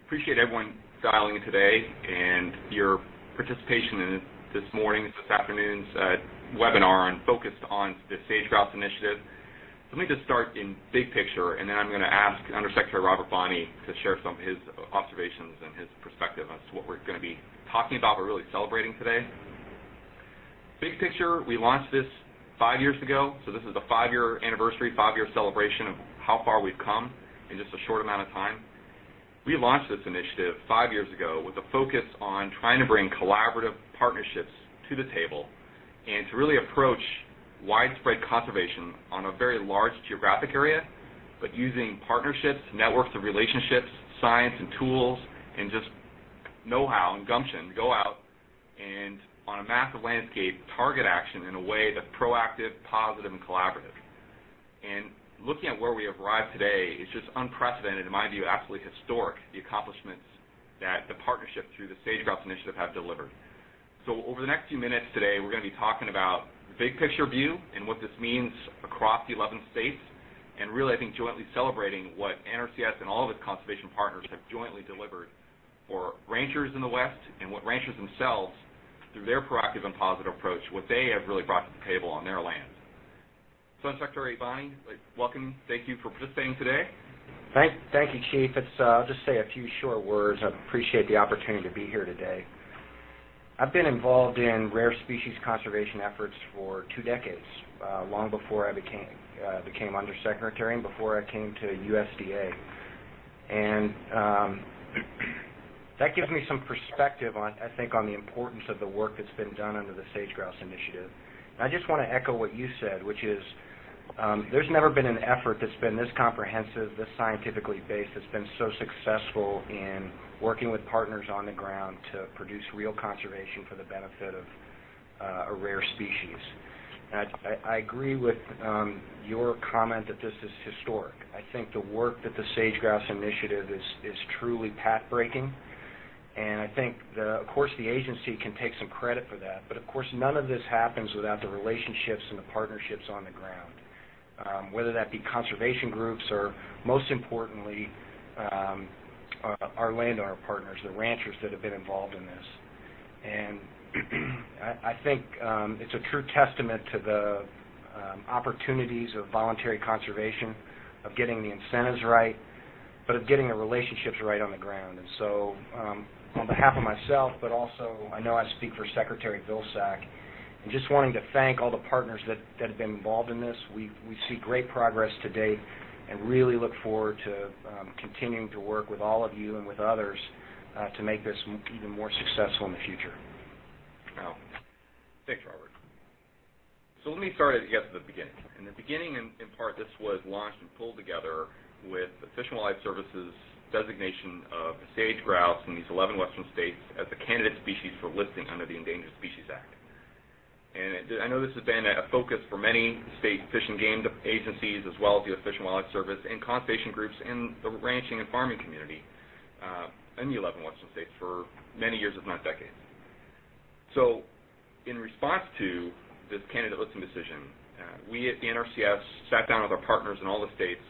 Appreciate everyone dialing in today and your participation in this afternoon's webinar focused on the Sage Grouse Initiative. Let me just start in big picture, and then I'm going to ask Undersecretary Robert Bonney to share some of his observations and his perspective as to what we're going to be talking about, but really celebrating today. Big picture, we launched this 5 years ago, so this is the 5-year anniversary, 5-year celebration of how far we've come in just a short amount of time. We launched this initiative 5 years ago with a focus on trying to bring collaborative partnerships to the table and to really approach widespread conservation on a very large geographic area, but using partnerships, networks of relationships, science and tools, and just know-how and gumption to go out and, on a massive landscape, target action in a way that's proactive, positive, and collaborative. And looking at where we have arrived today is just unprecedented, in my view, absolutely historic, the accomplishments that the partnership through the Sage Grouse Initiative have delivered. So over the next few minutes today, we're going to be talking about the big picture view and what this means across the 11 states, and really, I think, jointly celebrating what NRCS and all of its conservation partners have jointly delivered for ranchers in the West and what ranchers themselves, through their proactive and positive approach, what they have really brought to the table on their land. So, Secretary Bonney, welcome. Thank you for participating today. Thank you, Chief. I'll just say a few short words. I appreciate the opportunity to be here today. I've been involved in rare species conservation efforts for 2 decades, long before I became Undersecretary and before I came to USDA. And that gives me some perspective, I think, on the importance of the work that's been done under the Sage Grouse Initiative. And I just want to echo what you said, which is there's never been an effort that's been this comprehensive, this scientifically based, that's been so successful in working with partners on the ground to produce real conservation for the benefit of a rare species. And I agree with your comment that this is historic. I think the work that the Sage Grouse Initiative is truly path-breaking. And I think, of course, the agency can take some credit for that. But, of course, none of this happens without the relationships and the partnerships on the ground, whether that be conservation groups or, most importantly, our landowner partners, the ranchers that have been involved in this. And I think it's a true testament to the opportunities of voluntary conservation, of getting the incentives right, but of getting the relationships right on the ground. And so on behalf of myself, but also I know I speak for Secretary Vilsack, and just wanting to thank all the partners that have been involved in this. We see great progress to date and really look forward to continuing to work with all of you and with others to make this even more successful in the future. Wow. Thanks, Robert. So let me start at the beginning. In the beginning, in part, this was launched and pulled together with the Fish and Wildlife Service's designation of the sage grouse in these 11 western states as a candidate species for listing under the Endangered Species Act. And I know this has been a focus for many state fish and game agencies, as well as the Fish and Wildlife Service and conservation groups in the ranching and farming community in the 11 western states for many years, if not decades. So in response to this candidate listing decision, we at the NRCS sat down with our partners in all the states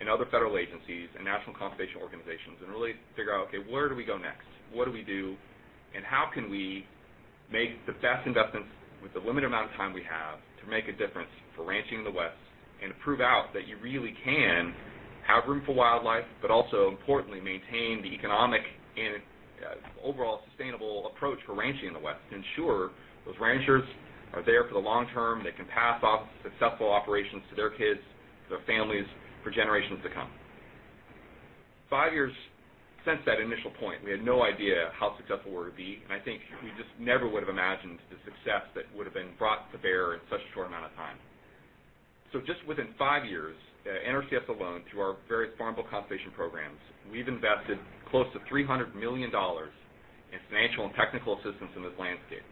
and other federal agencies and national conservation organizations and really figure out, okay, where do we go next? What do we do? And how can we make the best investments with the limited amount of time we have to make a difference for ranching in the West and to prove out that you really can have room for wildlife, but also, importantly, maintain the economic and overall sustainable approach for ranching in the West to ensure those ranchers are there for the long term, they can pass off successful operations to their kids, to their families, for generations to come. 5 years since that initial point, we had no idea how successful we would be, and I think we just never would have imagined the success that would have been brought to bear in such a short amount of time. So just within 5 years, NRCS alone, through our various farm bill conservation programs, we've invested close to $300 million in financial and technical assistance in this landscape.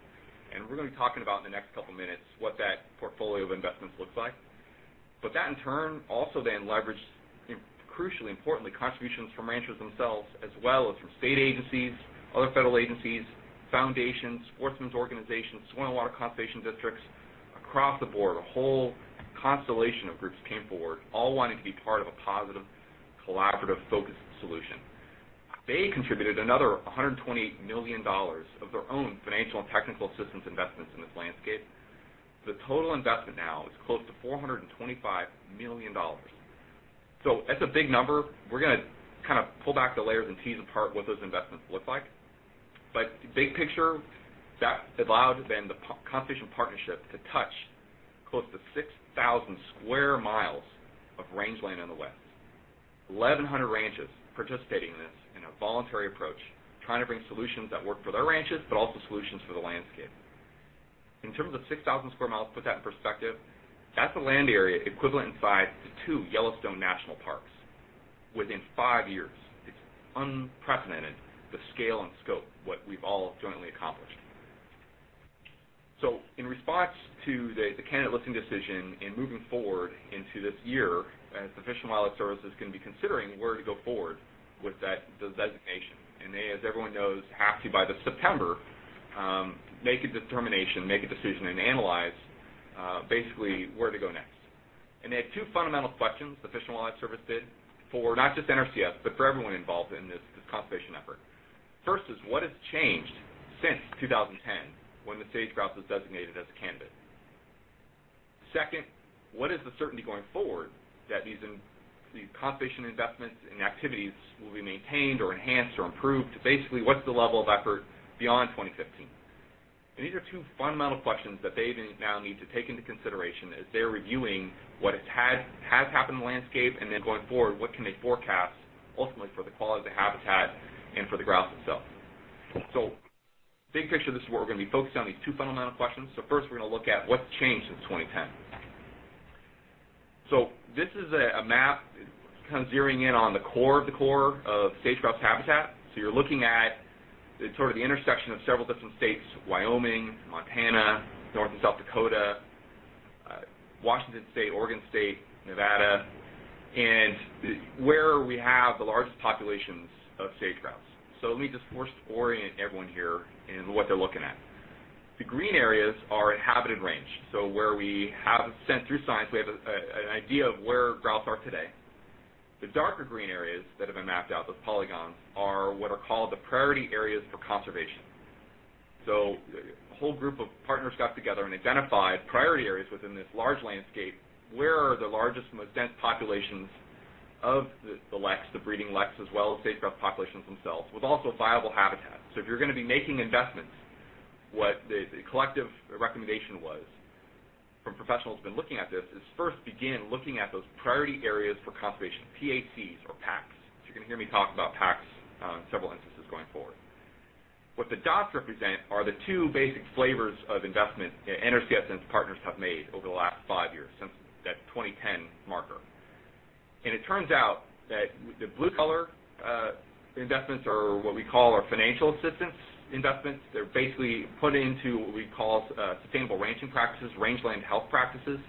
And we're going to be talking about in the next couple minutes what that portfolio of investments looks like. But that, in turn, also then leveraged, crucially, importantly, contributions from ranchers themselves, as well as from state agencies, other federal agencies, foundations, sportsmen's organizations, soil and water conservation districts, across the board. A whole constellation of groups came forward, all wanting to be part of a positive, collaborative, focused solution. they contributed another $128 million of their own financial and technical assistance investments in this landscape. The total investment now is close to $425 million. So that's a big number. We're going to kind of pull back the layers and tease apart what those investments look like. But big picture, that allowed then the Conservation Partnership to touch close to 6,000 square miles of rangeland in the West. 1,100 ranches participating in this in a voluntary approach, trying to bring solutions that work for their ranches, but also solutions for the landscape. In terms of 6,000 square miles, put that in perspective, that's a land area equivalent in size to 2 Yellowstone National Parks within 5 years. It's unprecedented, the scale and scope, what we've all jointly accomplished. So in response to the candidate listing decision and moving forward into this year, as the Fish and Wildlife Service is going to be considering where to go forward with the designation. And they, as everyone knows, have to, by the September, make a determination, make a decision, and analyze basically where to go next. And they had two fundamental questions, the Fish and Wildlife Service did, for not just NRCS, but for everyone involved in this conservation effort. First is, what has changed since 2010 when the sage grouse was designated as a candidate? Second, what is the certainty going forward that these conservation investments and activities will be maintained or enhanced or improved? Basically, what's the level of effort beyond 2015? And these are two fundamental questions that they now need to take into consideration as they're reviewing what has happened in the landscape, and then going forward, what can they forecast ultimately for the quality of the habitat and for the grouse itself. So big picture, this is what we're going to be focused on, these two fundamental questions. So first, we're going to look at what's changed since 2010. So this is a map kind of zeroing in on the core of sage grouse habitat. So you're looking at sort of the intersection of several different states, Wyoming, Montana, North and South Dakota, Washington State, Oregon State, Nevada, and where we have the largest populations of sage grouse. So let me just first orient everyone here in what they're looking at. The green areas are inhabited range, so where we have sent through science, we have an idea of where grouse are today. The darker green areas that have been mapped out, those polygons, are what are called the priority areas for conservation. So a whole group of partners got together and identified priority areas within this large landscape where are the largest, most dense populations of the leks, the breeding leks, as well as sage grouse populations themselves, with also viable habitat. So if you're going to be making investments, what the collective recommendation was from professionals who have been looking at this is first begin looking at those priority areas for conservation, PACs or PACs. So you're going to hear me talk about PACs in several instances going forward. What the dots represent are the two basic flavors of investment NRCS and its partners have made over the last 5 years, since that 2010 marker. And it turns out that the blue color investments are what we call our financial assistance investments. They're basically put into what we call sustainable ranching practices, rangeland health practices,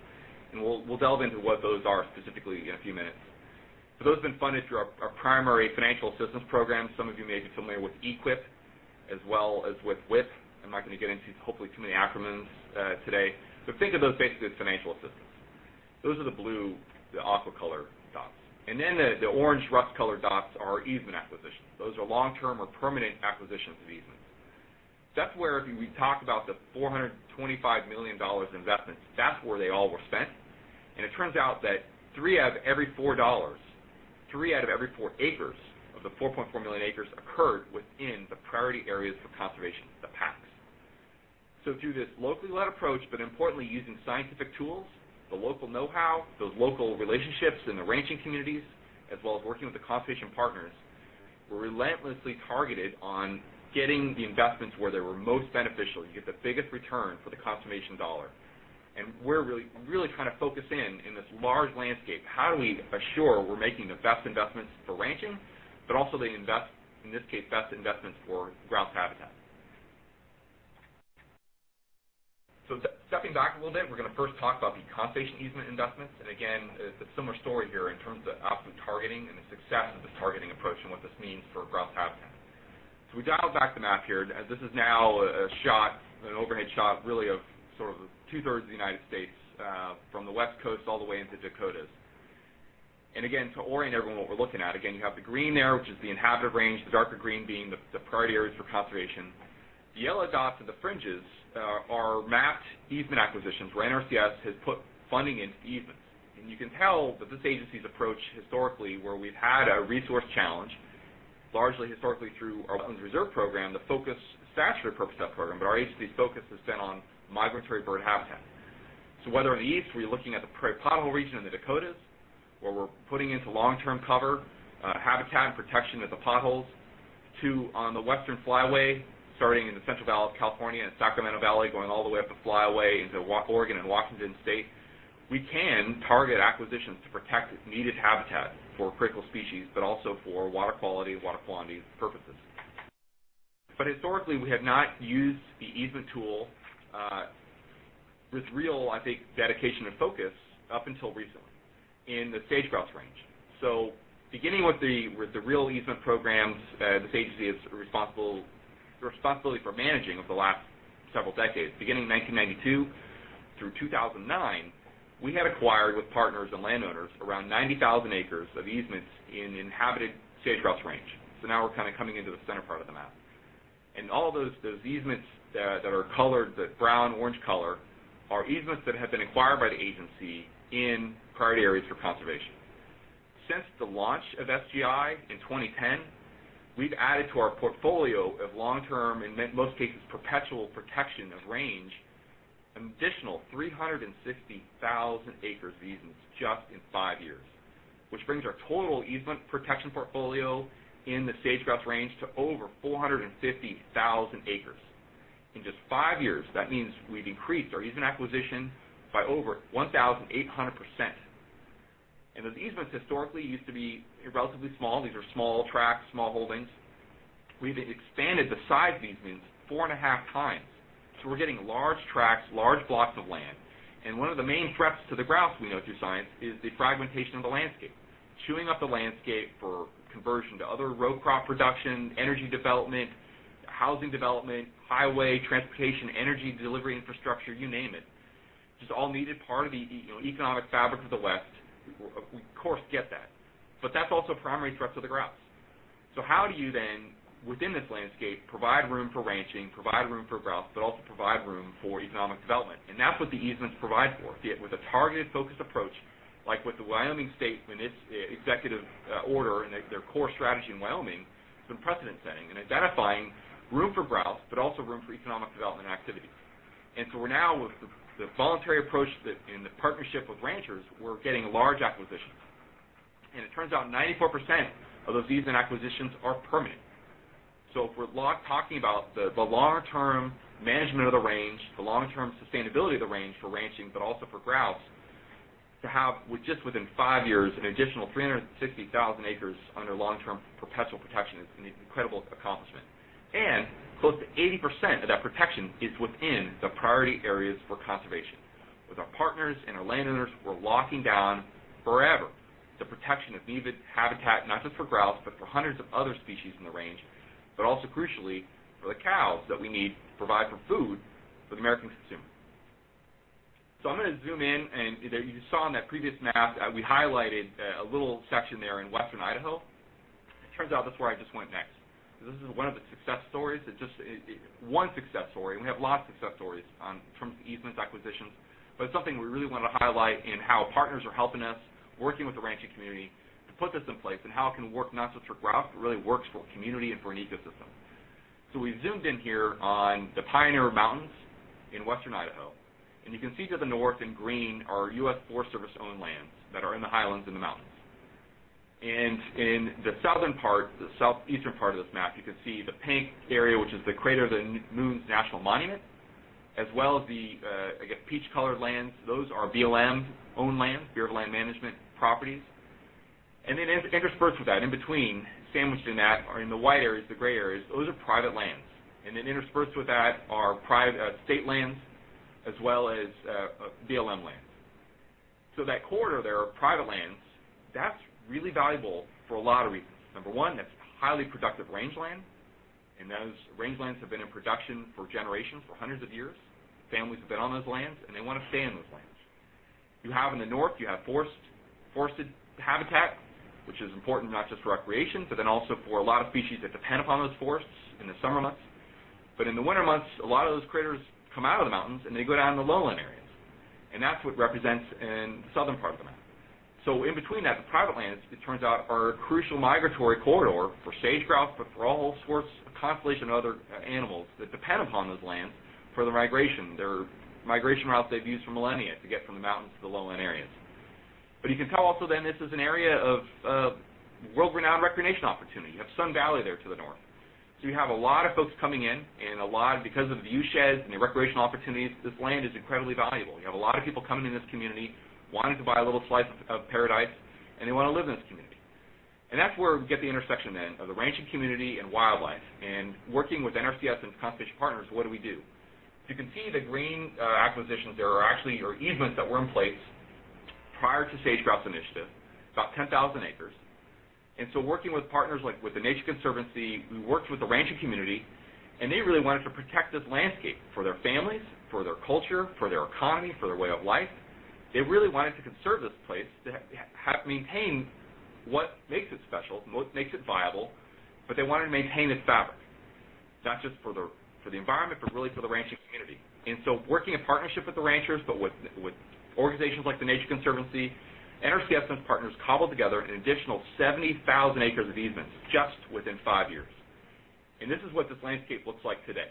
and we'll delve into what those are specifically in a few minutes. So those have been funded through our primary financial assistance programs. Some of you may be familiar with EQIP as well as with WIP. I'm not going to get into hopefully too many acronyms today, but think of those basically as financial assistance. Those are the blue, the aqua color dots. And then the orange rust-colored dots are easement acquisitions. Those are long-term or permanent acquisitions of easements. That's where, if we talk about the $425 million in investments, that's where they all were spent. And it turns out that 3 out of every $4 acres of the 4.4 million acres occurred within the priority areas for conservation, the PACs. So through this locally led approach, but importantly using scientific tools, the local know-how, those local relationships in the ranching communities, as well as working with the conservation partners, we're relentlessly targeted on getting the investments where they were most beneficial. You get the biggest return for the conservation dollar. And we're really trying to focus in this large landscape. How do we assure we're making the best investments for ranching, but also they invest, in this case, best investments for grouse habitat? So stepping back a little bit, we're going to first talk about the conservation easement investments. And again, it's a similar story here in terms of the absolute targeting and the success of this targeting approach and what this means for grouse habitat. So we dialed back the map here. This is now a shot, an overhead shot, really of sort of 2/3 of the United States, from the West Coast all the way into Dakotas. And again, to orient everyone what we're looking at, again, you have the green there, which is the inhabited range, the darker green being the priority areas for conservation. The yellow dots and the fringes are mapped easement acquisitions where NRCS has put funding into easements. And you can tell that this agency's approach historically, where we've had a resource challenge, largely historically through our Wetlands Reserve Program, the focus, statutory purpose of that program, but our agency's focus has been on migratory bird habitat. So whether in the east, where you're looking at the prairie pothole region in the Dakotas, where we're putting into long-term cover, habitat and protection at the potholes, to on the western flyway, starting in the Central Valley of California and Sacramento Valley, going all the way up the flyway into Oregon and Washington State, we can target acquisitions to protect needed habitat for critical species, but also for water quality and water quantity purposes. But historically, we have not used the easement tool with real, I think, dedication and focus up until recently in the Sage Grouse range. So beginning with the real easement programs, this agency is responsibility for managing over the last several decades. Beginning in 1992 through 2009, we had acquired with partners and landowners around 90,000 acres of easements in inhabited Sage Grouse range. So now we're kind of coming into the center part of the map. And all those easements that are colored, the brown, orange color, are easements that have been acquired by the agency in priority areas for conservation. Since the launch of SGI in 2010, we've added to our portfolio of long-term, in most cases perpetual protection of range, an additional 360,000 acres of easements just in 5 years, which brings our total easement protection portfolio in the Sage Grouse range to over 450,000 acres. In just 5 years, that means we've increased our easement acquisition by over 1,800%. And those easements historically used to be relatively small. These are small tracts, small holdings. We've expanded the size of these easements 4.5 times. So we're getting large tracts, large blocks of land. And one of the main threats to the grouse, we know through science, is the fragmentation of the landscape, chewing up the landscape for conversion to other row crop production, energy development, housing development, highway, transportation, energy delivery infrastructure, you name it. Just all needed part of the economic fabric of the West. We, of course, get that. But that's also a primary threat to the grouse. So how do you then, within this landscape, provide room for ranching, provide room for grouse, but also provide room for economic development? And that's what the easements provide for. With a targeted, focused approach, like with the Wyoming State in its executive order and their core strategy in Wyoming, has been precedent-setting and identifying room for grouse, but also room for economic development activities. And so we're now, with the voluntary approach that in the partnership with ranchers, we're getting large acquisitions. And it turns out 94% of those easement acquisitions are permanent. So if we're talking about the long-term management of the range, the long-term sustainability of the range for ranching, but also for grouse, to have, just within 5 years, an additional 360,000 acres under long-term perpetual protection is an incredible accomplishment. And close to 80% of that protection is within the priority areas for conservation. With our partners and our landowners, we're locking down forever the protection of needed habitat, not just for grouse, but for hundreds of other species in the range, but also, crucially, for the cows that we need to provide for food for the American consumer. So I'm going to zoom in, and you saw on that previous map, we highlighted a little section there in western Idaho. It turns out that's where I just went next. This is one of the success stories. One success story, and we have lots of success stories in terms of easements acquisitions, but it's something we really want to highlight in how partners are helping us, working with the ranching community, to put this in place, and how it can work not just for grouse, but really works for a community and for an ecosystem. So we've zoomed in here on the Pioneer Mountains in western Idaho, and you can see to the north in green are U.S. Forest Service-owned lands that are in the highlands and the mountains. And in the southern part, the southeastern part of this map, you can see the pink area, which is the Crater of the Moon's National Monument, as well as the, peach-colored lands. Those are BLM-owned lands, Bureau of Land Management properties. And then interspersed with that, in between, sandwiched in that, are in the white areas, the gray areas, those are private lands. And then interspersed with that are private state lands, as well as BLM lands. So that corridor there of private lands, that's really valuable for a lot of reasons. Number one, that's highly productive rangeland, and those rangelands have been in production for generations, for hundreds of years. Families have been on those lands, and they want to stay in those lands. You have in the north, you have forested habitat, which is important not just for recreation, but then also for a lot of species that depend upon those forests in the summer months. But in the winter months, a lot of those critters come out of the mountains and they go down in the lowland areas. And that's what represents in the southern part of the map. So in between that, the private lands, it turns out, are a crucial migratory corridor for sage grouse, but for all sorts, a constellation of other animals that depend upon those lands for their migration. Their migration routes they've used for millennia to get from the mountains to the lowland areas. But you can tell also then this is an area of world-renowned recreation opportunity. You have Sun Valley there to the north. So you have a lot of folks coming in, and a lot, because of the view sheds and the recreational opportunities, this land is incredibly valuable. You have a lot of people coming in this community wanting to buy a little slice of paradise, and they want to live in this community. And that's where we get the intersection then of the ranching community and wildlife. And working with NRCS and conservation partners, what do we do? You can see the green acquisitions there are actually easements that were in place prior to Sage Grouse Initiative, about 10,000 acres. And so working with partners like with the Nature Conservancy, we worked with the ranching community, and they really wanted to protect this landscape for their families, for their culture, for their economy, for their way of life. They really wanted to conserve this place, to maintain what makes it special, what makes it viable, but they wanted to maintain its fabric, not just for the environment, but really for the ranching community. And so working in partnership with the ranchers, but with organizations like the Nature Conservancy, NRCS and its partners cobbled together an additional 70,000 acres of easements just within 5 years. And this is what this landscape looks like today.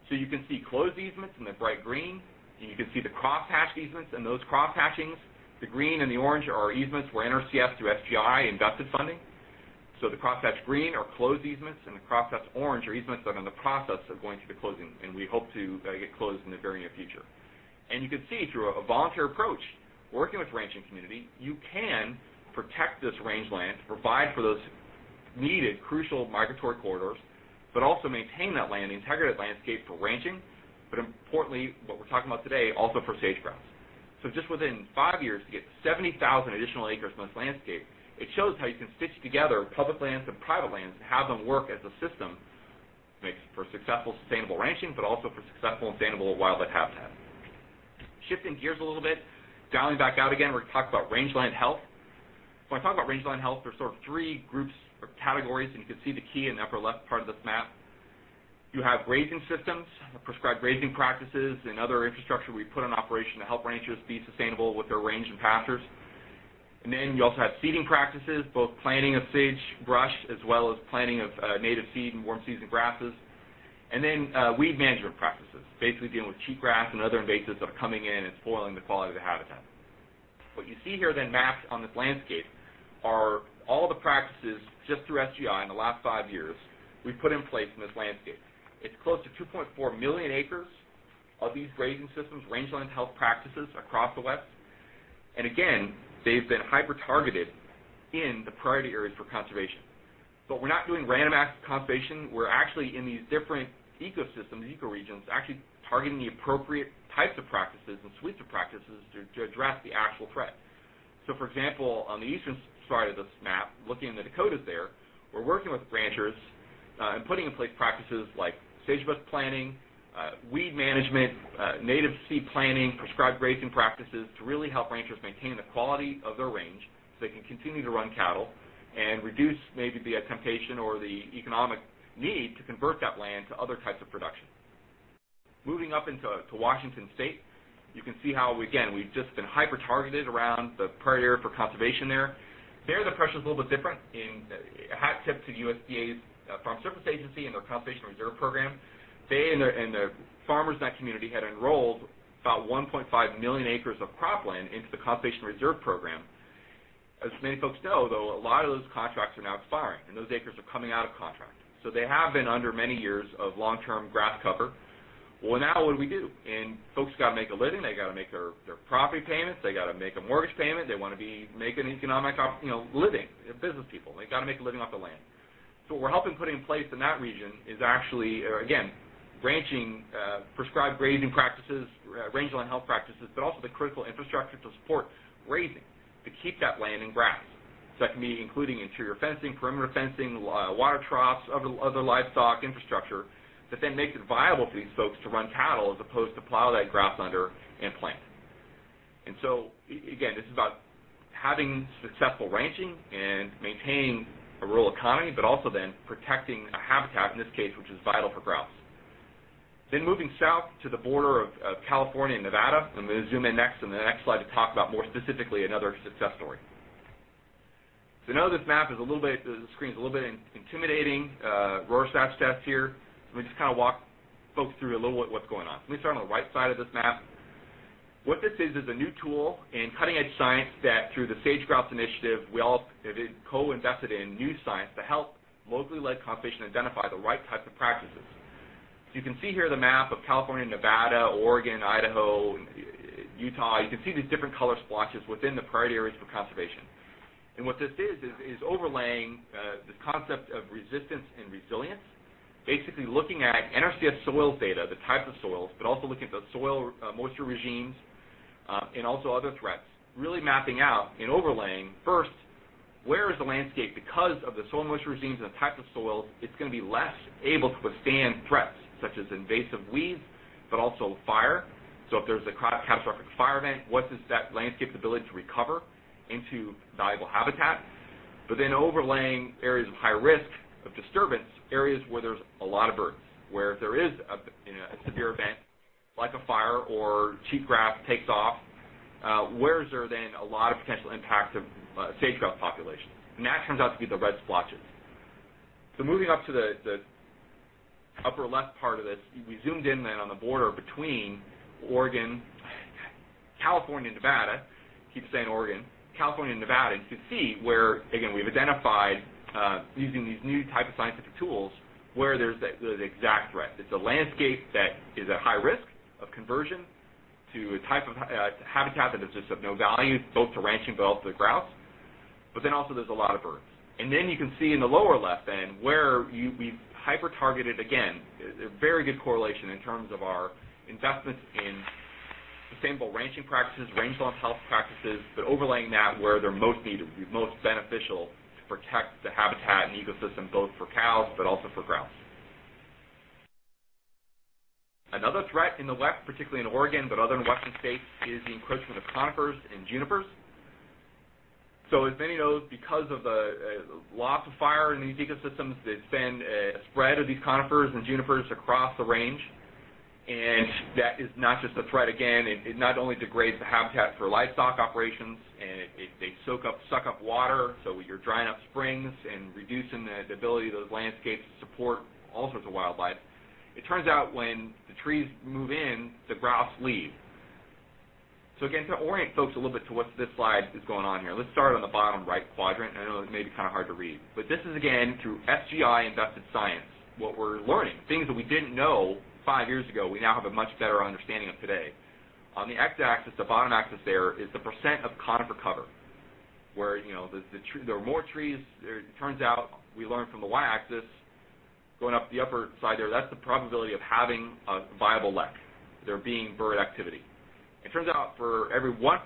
So you can see closed easements in the bright green, and you can see the cross-hatched easements, and those cross-hatchings, the green and the orange, are easements where NRCS through SGI invested funding. So the cross-hatched green are closed easements, and the cross-hatched orange are easements that are in the process of going through the closing, and we hope to get closed in the very near future. And you can see through a volunteer approach, working with the ranching community, you can protect this rangeland, provide for those needed, crucial migratory corridors, but also maintain that land, the integrated landscape for ranching, but importantly, what we're talking about today, also for sage grouse. So just within 5 years to get 70,000 additional acres from this landscape, it shows how you can stitch together public lands and private lands and have them work as a system makes for successful, sustainable ranching, but also for successful and sustainable wildlife habitat. Shifting gears a little bit, dialing back out again, we're going to talk about rangeland health. When I talk about rangeland health, there's sort of three groups or categories, and you can see the key in the upper left part of this map. You have grazing systems, prescribed grazing practices, and other infrastructure we put in operation to help ranchers be sustainable with their range and pastures. And then you also have seeding practices, both planting of sagebrush as well as planting of native seed and warm season grasses. And then weed management practices, basically dealing with cheatgrass and other invasives that are coming in and spoiling the quality of the habitat. What you see here then mapped on this landscape are all the practices just through SGI in the last 5 years we've put in place in this landscape. It's close to 2.4 million acres of these grazing systems, rangeland health practices across the West. And again, they've been hyper-targeted in the priority areas for conservation. But we're not doing random acts of conservation. We're actually in these different ecosystems, ecoregions, actually targeting the appropriate types of practices and suites of practices to address the actual threat. So, for example, on the eastern side of this map, looking in the Dakotas there, we're working with ranchers and putting in place practices like sagebrush planting, weed management, native seed planting, prescribed grazing practices to really help ranchers maintain the quality of their range so they can continue to run cattle and reduce maybe the temptation or the economic need to convert that land to other types of production. Moving up into Washington State, you can see how, again, we've just been hyper-targeted around the priority area for conservation there. There, the pressure is a little bit different. In a hat tip to the USDA's Farm Surface Agency and their Conservation Reserve Program. They and the farmers in that community had enrolled about 1.5 million acres of cropland into the Conservation Reserve Program. As many folks know, though, a lot of those contracts are now expiring, and those acres are coming out of contract. So they have been under many years of long-term grass cover. Well, now what do we do? And folks got to make a living. They got to make their property payments. They got to make a mortgage payment. They want to be making economic, living. They're business people. They got to make a living off the land. So what we're helping put in place in that region is actually, again, ranching, prescribed grazing practices, rangeland health practices, but also the critical infrastructure to support grazing, to keep that land in grass. So that can be including interior fencing, perimeter fencing, water troughs, other livestock infrastructure that then makes it viable for these folks to run cattle as opposed to plow that grass under and plant. And so, again, this is about having successful ranching and maintaining a rural economy, but also then protecting a habitat, in this case, which is vital for grouse. Then moving south to the border of California and Nevada, I'm going to zoom in next in the next slide to talk about more specifically another success story. So I know this map is a little bit, the screen is a little bit intimidating, Rorschach test here. Let me just kind of walk folks through a little bit what's going on. Let me start on the right side of this map. What this is a new tool in cutting-edge science that through the Sage Grouse Initiative, we all have co-invested in new science to help locally led conservation identify the right types of practices. So you can see here the map of California, Nevada, Oregon, Idaho, Utah. You can see these different color splotches within the priority areas for conservation. And what this is overlaying this concept of resistance and resilience, basically looking at NRCS soils data, the types of soils, but also looking at the soil moisture regimes and also other threats, really mapping out and overlaying, first, where is the landscape, because of the soil moisture regimes and the types of soils, it's going to be less able to withstand threats, such as invasive weeds, but also fire. So if there's a catastrophic fire event, what is that landscape's ability to recover into valuable habitat? But then overlaying areas of high risk of disturbance, areas where there's a lot of birds, where if there is a severe event, like a fire or cheatgrass takes off, where is there then a lot of potential impact to sage grouse populations? And that turns out to be the red splotches. So moving up to the upper left part of this, we zoomed in then on the border between Oregon, California, and Nevada. Keep saying Oregon, California, and Nevada. And you can see where, again, we've identified using these new type of scientific tools where there's the exact threat. It's a landscape that is at high risk of conversion to a type of habitat that is just of no value, both to ranching but also to grouse. But then also there's a lot of birds. And then you can see in the lower left then where we've hyper-targeted, again, a very good correlation in terms of our investments in sustainable ranching practices, rangeland health practices, but overlaying that where they're most needed, most beneficial to protect the habitat and ecosystem both for cows but also for grouse. Another threat in the west, particularly in Oregon, but other western states, is the encroachment of conifers and junipers. So as many know, because of the loss of fire in these ecosystems, there's been a spread of these conifers and junipers across the range. And that is not just a threat, again, it not only degrades the habitat for livestock operations, and they suck up water, so you're drying up springs and reducing the ability of those landscapes to support all sorts of wildlife. It turns out when the trees move in, the grouse leave. So again, to orient folks a little bit to what this slide is going on here, let's start on the bottom right quadrant. I know it may be kind of hard to read, but this is, again, through SGI invested science, what we're learning, things that we didn't know 5 years ago, we now have a much better understanding of today. On the x-axis, the bottom axis there, is the percent of conifer cover, where there are more trees. It turns out, we learned from the y-axis, going up the upper side there, that's the probability of having a viable lek, there being bird activity. It turns out for every 1%,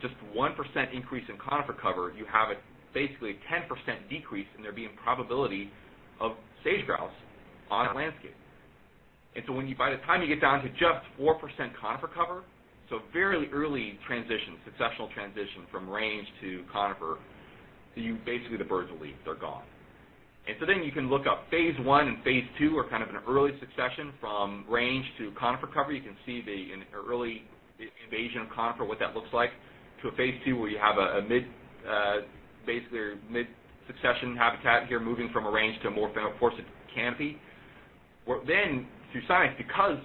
just 1% increase in conifer cover, you have basically a 10% decrease in there being probability of sage grouse on a landscape. And so by the time you get down to just 4% conifer cover, so very early transition, successional transition from range to conifer, basically the birds will leave, they're gone. And so then you can look up phase 1 and phase 2 are kind of an early succession from range to conifer cover. You can see the early invasion of conifer, what that looks like, to a phase 2 where you have a mid-succession habitat here moving from a range to a more forested canopy. Then, through science, because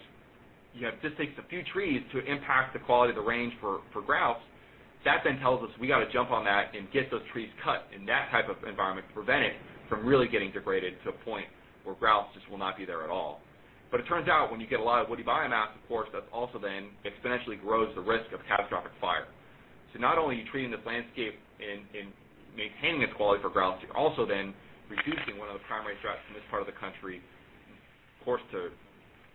this takes a few trees to impact the quality of the range for grouse, that then tells us we got to jump on that and get those trees cut in that type of environment to prevent it from really getting degraded to a point where grouse just will not be there at all. But it turns out when you get a lot of woody biomass, of course, that also then exponentially grows the risk of catastrophic fire. So not only are you treating this landscape in maintaining its quality for grouse, you're also then reducing one of the primary threats in this part of the country, of course, to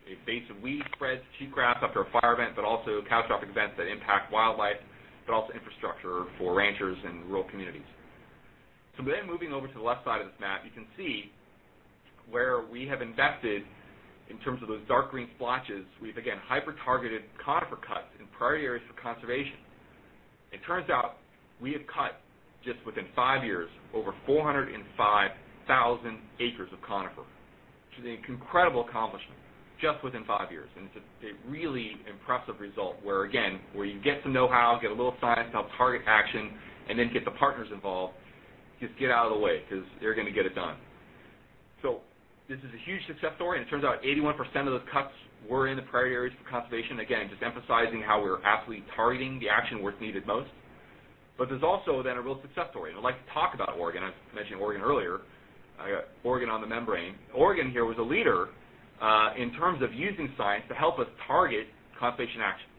invasive weed spreads, cheatgrass after a fire event, but also catastrophic events that impact wildlife, but also infrastructure for ranchers and rural communities. So then moving over to the left side of this map, you can see where we have invested in terms of those dark green splotches. We've, again, hyper-targeted conifer cuts in priority areas for conservation. It turns out we have cut, just within 5 years, over 405,000 acres of conifer, which is an incredible accomplishment just within 5 years. And it's a really impressive result where, again, where you get some know-how, get a little science to help target action, and then get the partners involved, just get out of the way because they're going to get it done. So this is a huge success story, and it turns out 81% of those cuts were in the prairie areas for conservation. Again, just emphasizing how we're absolutely targeting the action where it's needed most. But there's also then a real success story. And I'd like to talk about Oregon. I was mentioning Oregon earlier. I got Oregon on the membrane. Oregon here was a leader in terms of using science to help us target conservation action.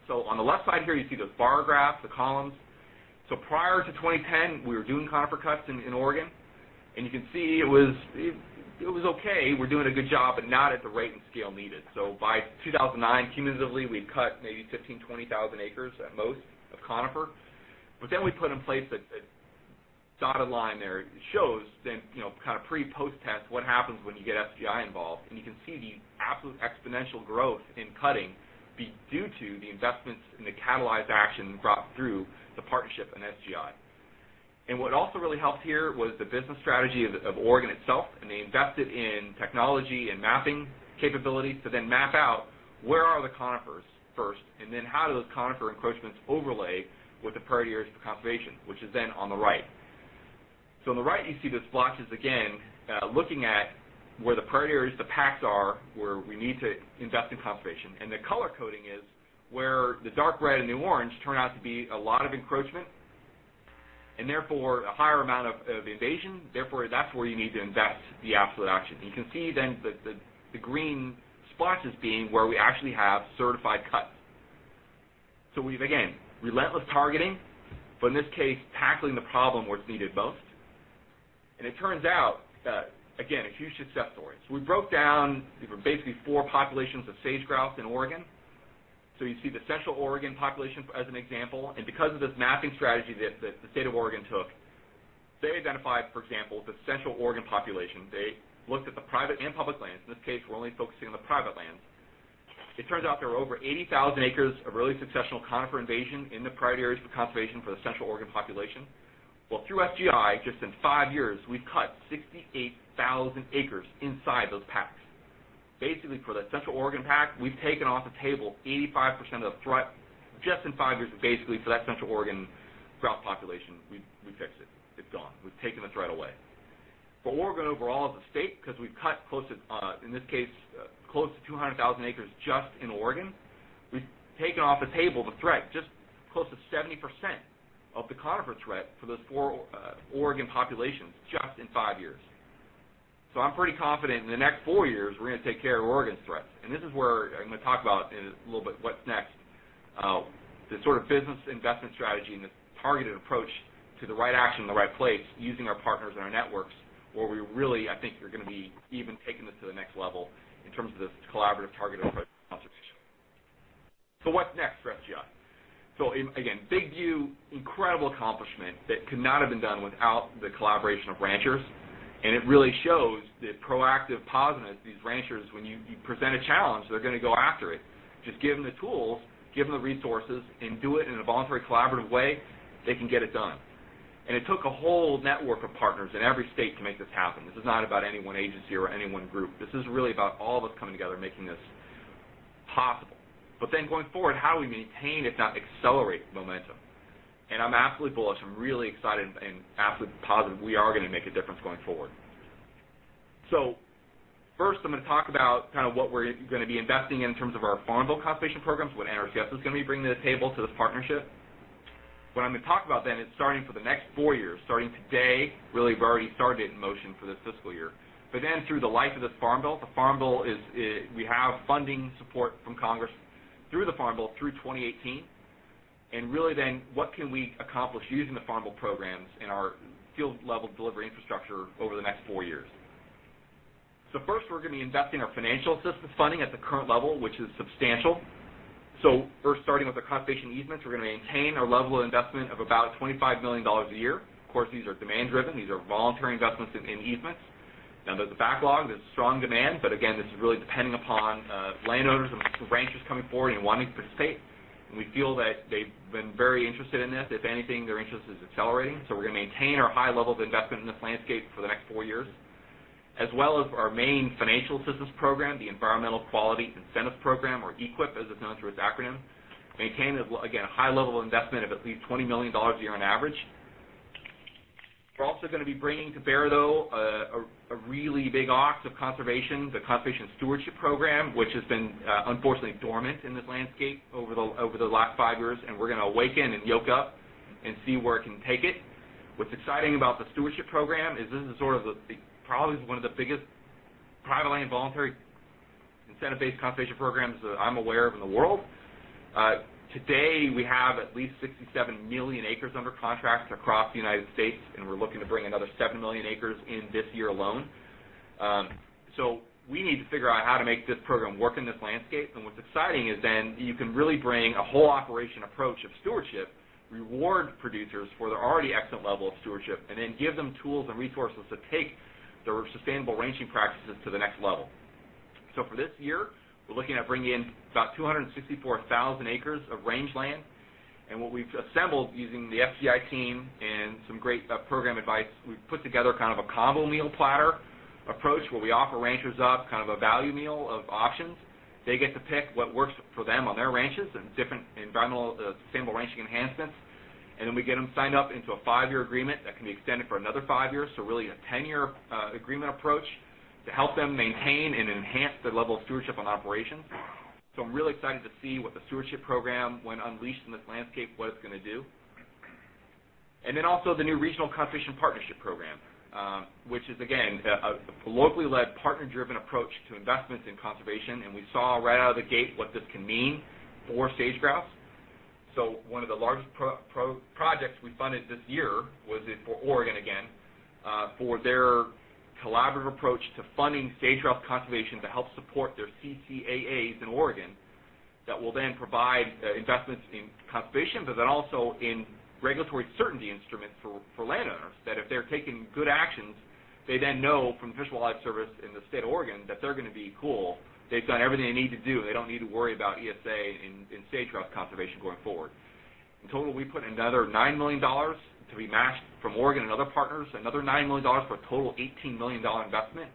So on the left side here, you see those bar graphs, the columns. So prior to 2010, we were doing conifer cuts in Oregon. And you can see it was okay. We're doing a good job, but not at the rate and scale needed. So by 2009, cumulatively, we'd cut maybe 15,000, 20,000 acres at most of conifer. But then we put in place a dotted line there. It shows then, kind of pre-post test what happens when you get SGI involved. And you can see the absolute exponential growth in cutting be due to the investments in the catalyzed action brought through the partnership and SGI. And what also really helped here was the business strategy of Oregon itself, and they invested in technology and mapping capabilities to then map out where are the conifers first, and then how do those conifer encroachments overlay with the priority areas for conservation, which is then on the right. So on the right, you see the splotches again, looking at where the priority areas, the packs are, where we need to invest in conservation. And the color coding is where the dark red and the orange turn out to be a lot of encroachment, and therefore a higher amount of invasion. Therefore, that's where you need to invest the absolute action. And you can see then the green splotches being where we actually have certified cuts. So we've, again, relentless targeting, but in this case, tackling the problem where it's needed most. And it turns out, again, a huge success story. So we broke down basically 4 populations of sage grouse in Oregon. So you see the Central Oregon population as an example, and because of this mapping strategy that the state of Oregon took, they identified, for example, the Central Oregon population. They looked at the private and public lands. In this case, we're only focusing on the private lands. It turns out there were over 80,000 acres of early successional conifer invasion in the priority areas for conservation for the Central Oregon population. Well, through SGI, just in 5 years, we've cut 68,000 acres inside those packs. Basically, for the Central Oregon pack, we've taken off the table 85% of the threat just in 5 years. Basically, for that Central Oregon grouse population, we fixed it. It's gone. We've taken the threat away. For Oregon overall as a state, because we've cut close to, in this case, close to 200,000 acres just in Oregon, we've taken off the table the threat, just close to 70% of the conifer threat for those 4 Oregon populations just in 5 years. So I'm pretty confident in the next 4 years we're going to take care of Oregon's threats. And this is where I'm going to talk about in a little bit what's next, the sort of business investment strategy and the targeted approach to the right action in the right place using our partners and our networks, where we really, I think, are going to be even taking this to the next level in terms of this collaborative targeted approach to conservation. So what's next for SGI? So again, big view, incredible accomplishment that could not have been done without the collaboration of ranchers. And it really shows the proactive positiveness of these ranchers. When you present a challenge, they're going to go after it. Just give them the tools, give them the resources, and do it in a voluntary collaborative way, they can get it done. And it took a whole network of partners in every state to make this happen. This is not about any one agency or any one group. This is really about all of us coming together making this possible. But then going forward, how do we maintain, if not accelerate, momentum? And I'm absolutely bullish. I'm really excited and absolutely positive we are going to make a difference going forward. So first, I'm going to talk about kind of what we're going to be investing in terms of our farm bill conservation programs, what NRCS is going to be bringing to the table to this partnership. What I'm going to talk about then is starting for the next 4 years, starting today, really we've already started in motion for this fiscal year. But then through the life of this farm bill, the farm bill we have funding support from Congress through the farm bill through 2018. And really then, what can we accomplish using the farm bill programs in our field-level delivery infrastructure over the next 4 years? So first, we're going to be investing our financial assistance funding at the current level, which is substantial. So first, starting with our conservation easements, we're going to maintain our level of investment of about $25 million a year. Of course, these are demand-driven. These are voluntary investments in easements. Now, there's a backlog. There's strong demand. But again, this is really depending upon landowners and ranchers coming forward and wanting to participate. and we feel that they've been very interested in this. If anything, their interest is accelerating. So we're going to maintain our high level of investment in this landscape for the next 4 years, as well as our main financial assistance program, the Environmental Quality Incentives Program, or EQIP as it's known through its acronym. Maintain, again, a high level of investment of at least $20 million a year on average. We're also going to be bringing to bear, though, a really big ox of conservation, the Conservation Stewardship Program, which has been unfortunately dormant in this landscape over the last 5 years, and we're going to awaken and yoke up and see where it can take it. What's exciting about the Stewardship Program is this is sort of probably one of the biggest private land voluntary incentive-based conservation programs that I'm aware of in the world. Today, we have at least 67 million acres under contract across the United States, and we're looking to bring another 7 million acres in this year alone. So we need to figure out how to make this program work in this landscape, and what's exciting is then you can really bring a whole operation approach of stewardship, reward producers for their already excellent level of stewardship, and then give them tools and resources to take their sustainable ranching practices to the next level. So for this year, we're looking at bringing in about 264,000 acres of rangeland, and what we've assembled using the FGI team and some great program advice, we've put together kind of a combo meal platter approach where we offer ranchers up kind of a value meal of options. They get to pick what works for them on their ranches and different environmental sustainable ranching enhancements, and then we get them signed up into a 5-year agreement that can be extended for another 5 years, so really a 10-year agreement approach to help them maintain and enhance their level of stewardship on operations. So I'm really excited to see what the stewardship program, when unleashed in this landscape, what it's going to do. And then also the new Regional Conservation Partnership Program, which is, again, a locally led, partner-driven approach to investments in conservation, and we saw right out of the gate what this can mean for sage grouse. So one of the largest projects we funded this year was for Oregon, again, for their collaborative approach to funding sage grouse conservation to help support their CCAAs in Oregon that will then provide investments in conservation, but then also in regulatory certainty instruments for landowners, that if they're taking good actions, they then know from the Fish and Wildlife Service in the state of Oregon that they're going to be cool. They've done everything they need to do. They don't need to worry about ESA in sage grouse conservation going forward. In total, we put another $9 million to be matched from Oregon and other partners, another $9 million for a total $18 million investment.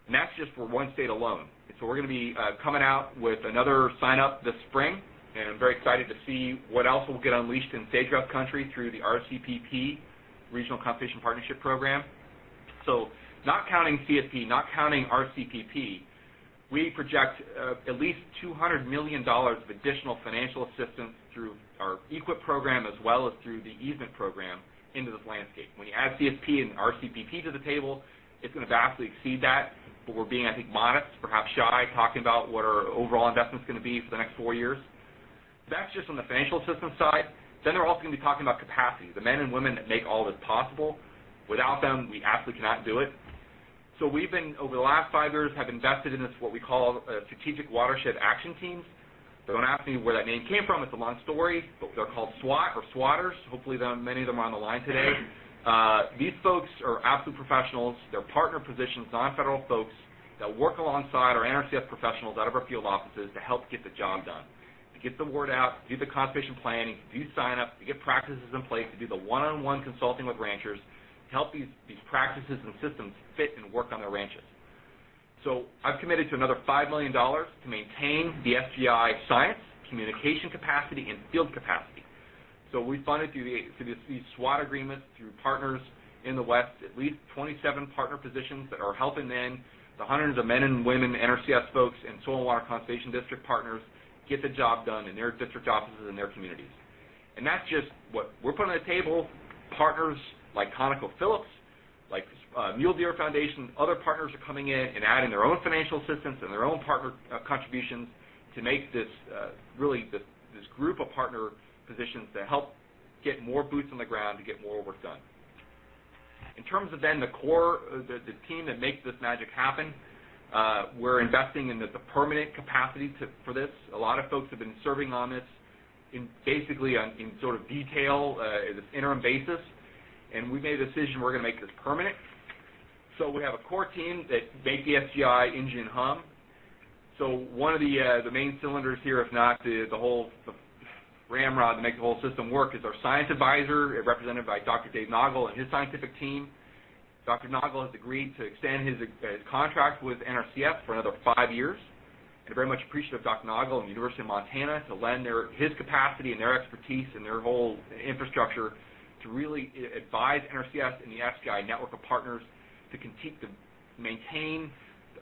And that's just for one state alone. And so we're going to be coming out with another sign-up this spring, and I'm very excited to see what else will get unleashed in sage grouse country through the RCPP, Regional Conservation Partnership Program. So not counting CSP, not counting RCPP, we project at least $200 million of additional financial assistance through our EQIP program as well as through the easement program into this landscape. When you add CSP and RCPP to the table, it's going to vastly exceed that, but we're being, I think, modest, perhaps shy, talking about what our overall investment is going to be for the next 4 years. That's just on the financial assistance side. Then they're also going to be talking about capacity, the men and women that make all this possible. Without them, we absolutely cannot do it. So we've been, over the last 5 years, have invested in this, what we call strategic watershed action teams. Don't ask me where that name came from. It's a long story, but they're called SWAT or SWATers. Hopefully many of them are on the line today. These folks are absolute professionals. They're partner positions, non-federal folks that work alongside our NRCS professionals out of our field offices to help get the job done, to get the word out, to do the conservation planning, to do sign-up, to get practices in place, to do the one-on-one consulting with ranchers, to help these practices and systems fit and work on their ranches. So I've committed to another $5 million to maintain the FGI science, communication capacity, and field capacity. So we funded through these SWAT agreements through partners in the West, at least 27 partner positions that are helping then the hundreds of men and women, NRCS folks, and Soil and Water Conservation District partners get the job done in their district offices and their communities. And that's just what we're putting on the table. Partners like ConocoPhillips, like Mule Deer Foundation, other partners are coming in and adding their own financial assistance and their own partner contributions to make this this group of partner positions to help get more boots on the ground to get more work done. In terms of then the core, the team that makes this magic happen, we're investing in the permanent capacity for this. A lot of folks have been serving on this in sort of detail at this interim basis, and we made a decision we're going to make this permanent. So we have a core team that make the FGI engine hum. So one of the main cylinders here, if not the ramrod to make the whole system work is our science advisor, represented by Dr. Dave Noggle and his scientific team. Dr. Noggle has agreed to extend his contract with NRCS for another 5 years, and very much appreciative of Dr. Noggle and the University of Montana to lend his capacity and their expertise and their whole infrastructure to really advise NRCS and the FGI network of partners to continue to maintain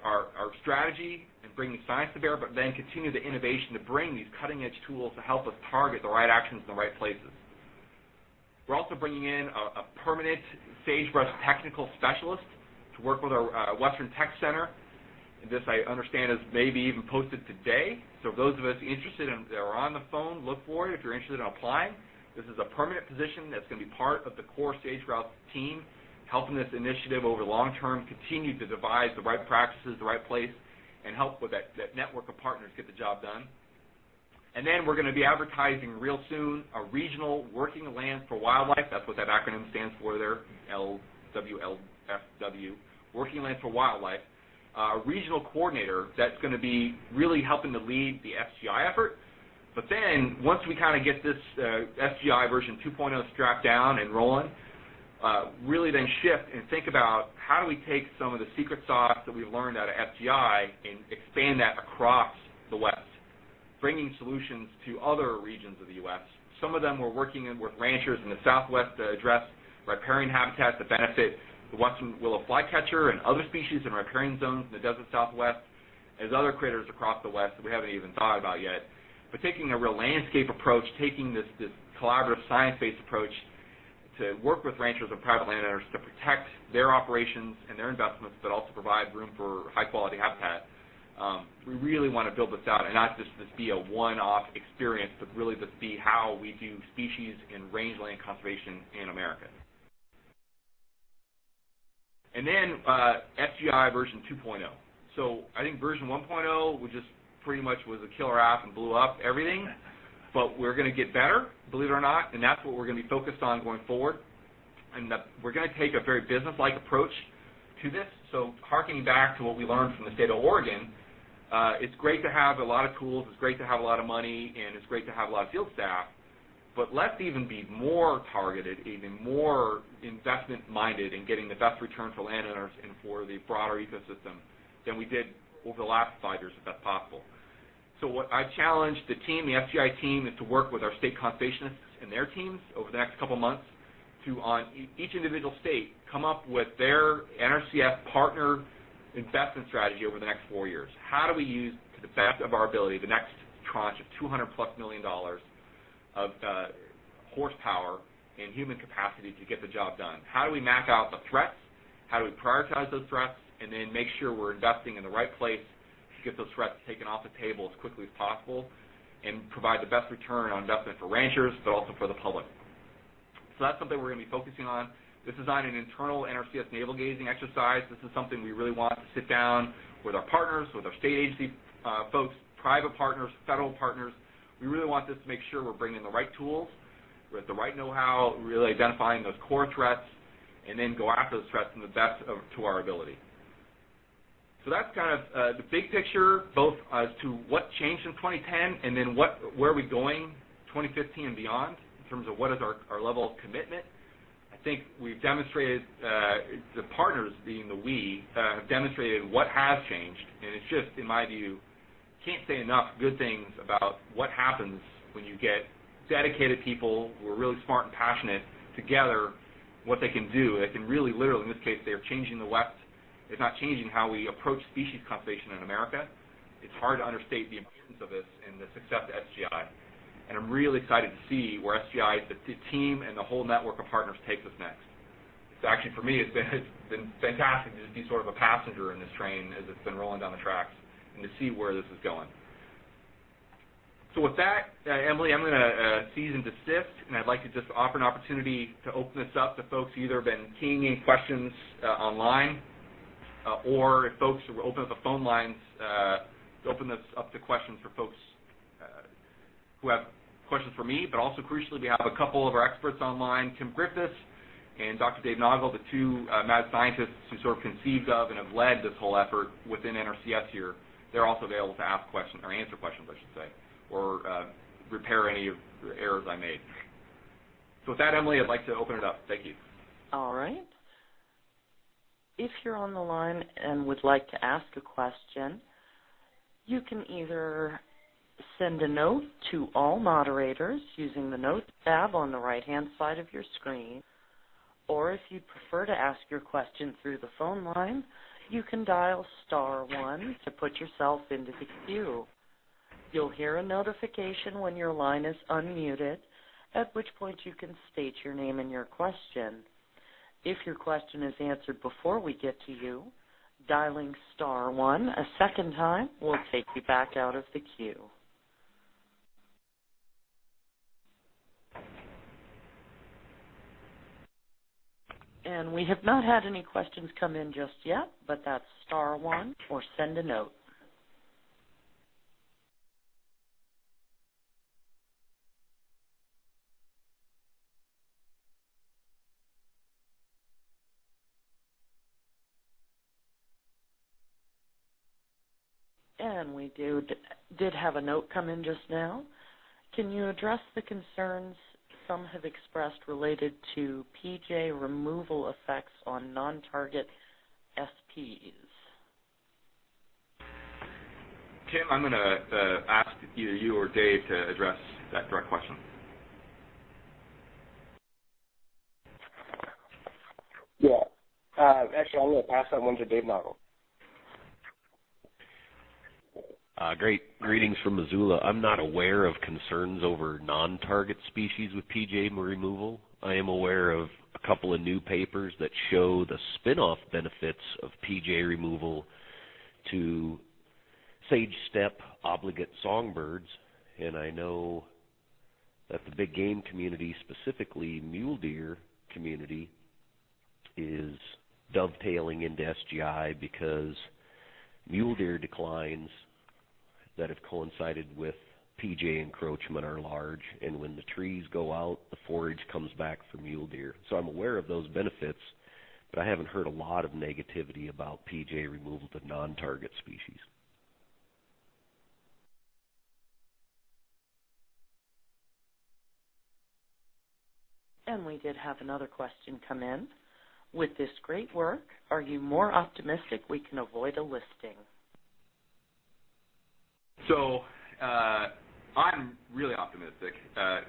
our strategy and bring the science to bear, but then continue the innovation to bring these cutting-edge tools to help us target the right actions in the right places. We're also bringing in a permanent Sage Grouse technical specialist to work with our Western Tech Center. And this, I understand, is maybe even posted today. So those of us interested that are on the phone, look for it if you're interested in applying. This is a permanent position that's going to be part of the core Sage Grouse team, helping this initiative over the long term continue to devise the right practices, the right place, and help with that network of partners get the job done. And then we're going to be advertising real soon a regional working lands for wildlife. That's what that acronym stands for there, LWLFW, Working Lands for Wildlife. A regional coordinator that's going to be really helping to lead the SGI effort. But then once we kind of get this SGI version 2.0 strapped down and rolling, really then shift and think about how do we take some of the secret sauce that we've learned out of SGI and expand that across the West, bringing solutions to other regions of the U.S. Some of them we're working with ranchers in the Southwest to address riparian habitats that benefit the western willow flycatcher and other species in riparian zones in the desert Southwest, as other critters across the West that we haven't even thought about yet. But taking a real landscape approach, taking this collaborative science-based approach to work with ranchers and private landowners to protect their operations and their investments, but also provide room for high-quality habitat. We really want to build this out and not just this be a one-off experience, but really this be how we do species and rangeland conservation in America. And then SGI version 2.0. So I think version 1.0 was just pretty much was a killer app and blew up everything, but we're going to get better, believe it or not, and that's what we're going to be focused on going forward. And we're going to take a very business-like approach to this. So harkening back to what we learned from the state of Oregon, it's great to have a lot of tools, it's great to have a lot of money, and it's great to have a lot of field staff, but let's even be more targeted, even more investment-minded in getting the best return for landowners and for the broader ecosystem than we did over the last 5 years, if that's possible. So what I've challenged the team, the FGI team, is to work with our state conservationists and their teams over the next couple months to, on each individual state, come up with their NRCS partner investment strategy over the next 4 years. How do we use, to the best of our ability, the next tranche of $200+ million of horsepower and human capacity to get the job done? How do we map out the threats? How do we prioritize those threats? And then make sure we're investing in the right place to get those threats taken off the table as quickly as possible and provide the best return on investment for ranchers, but also for the public. So that's something we're going to be focusing on. This is on an internal NRCS navel gazing exercise. This is something we really want to sit down with our partners, with our state agency folks, private partners, federal partners. We really want this to make sure we're bringing the right tools, with the right know-how, really identifying those core threats, and then go after those threats in the best to our ability. So that's kind of the big picture, both as to what changed in 2010 and then where are we going 2015 and beyond in terms of what is our level of commitment. I think we've demonstrated, the partners being the we, have demonstrated what has changed, and it's just, in my view, can't say enough good things about what happens when you get dedicated people who are really smart and passionate together, what they can do. They can really, literally, in this case, they are changing the West. It's not changing how we approach species conservation in America. It's hard to understate the importance of this and the success of SGI. And I'm really excited to see where SGI, the team, and the whole network of partners takes us next. It's actually, for me, it's been fantastic to just be sort of a passenger in this train as it's been rolling down the tracks and to see where this is going. So with that, Emily, I'm going to cease and desist, and I'd like to just offer an opportunity to open this up to folks who either have been keying in questions online, or if folks will open up the phone lines, open this up to questions for folks who have questions for me, but also crucially we have a couple of our experts online, Tim Griffiths and Dr. Dave Noggle, the two mad scientists who sort of conceived of and have led this whole effort within NRCS here. They're also available to ask questions, or answer questions, I should say, or repair any of errors I made. So with that, Emily, I'd like to open it up. Thank you. All right. If you're on the line and would like to ask a question, you can either send a note to all moderators using the Notes tab on the right-hand side of your screen, or if you'd prefer to ask your question through the phone line, you can dial *1 to put yourself into the queue. You'll hear a notification when your line is unmuted, at which point you can state your name and your question. If your question is answered before we get to you, dialing *1 a second time will take you back out of the queue. And we have not had any questions come in just yet, but that's *1 or send a note. And we did have a note come in just now. Can you address the concerns some have expressed related to PJ removal effects on non-target SPs? Tim, I'm going to ask either you or Dave to address that direct question. Yeah. Actually, I'm going to pass that one to Dave Noggle. Great. Greetings from Missoula. I'm not aware of concerns over non-target species with PJ removal. I am aware of a couple of new papers that show the spin-off benefits of PJ removal to sage steppe obligate songbirds, and I know that the big game community, specifically mule deer community, is dovetailing into SGI because mule deer declines that have coincided with PJ encroachment are large, and when the trees go out, the forage comes back for mule deer. So I'm aware of those benefits, but I haven't heard a lot of negativity about PJ removal to non-target species. And we did have another question come in. With this great work, are you more optimistic we can avoid a listing? So I'm really optimistic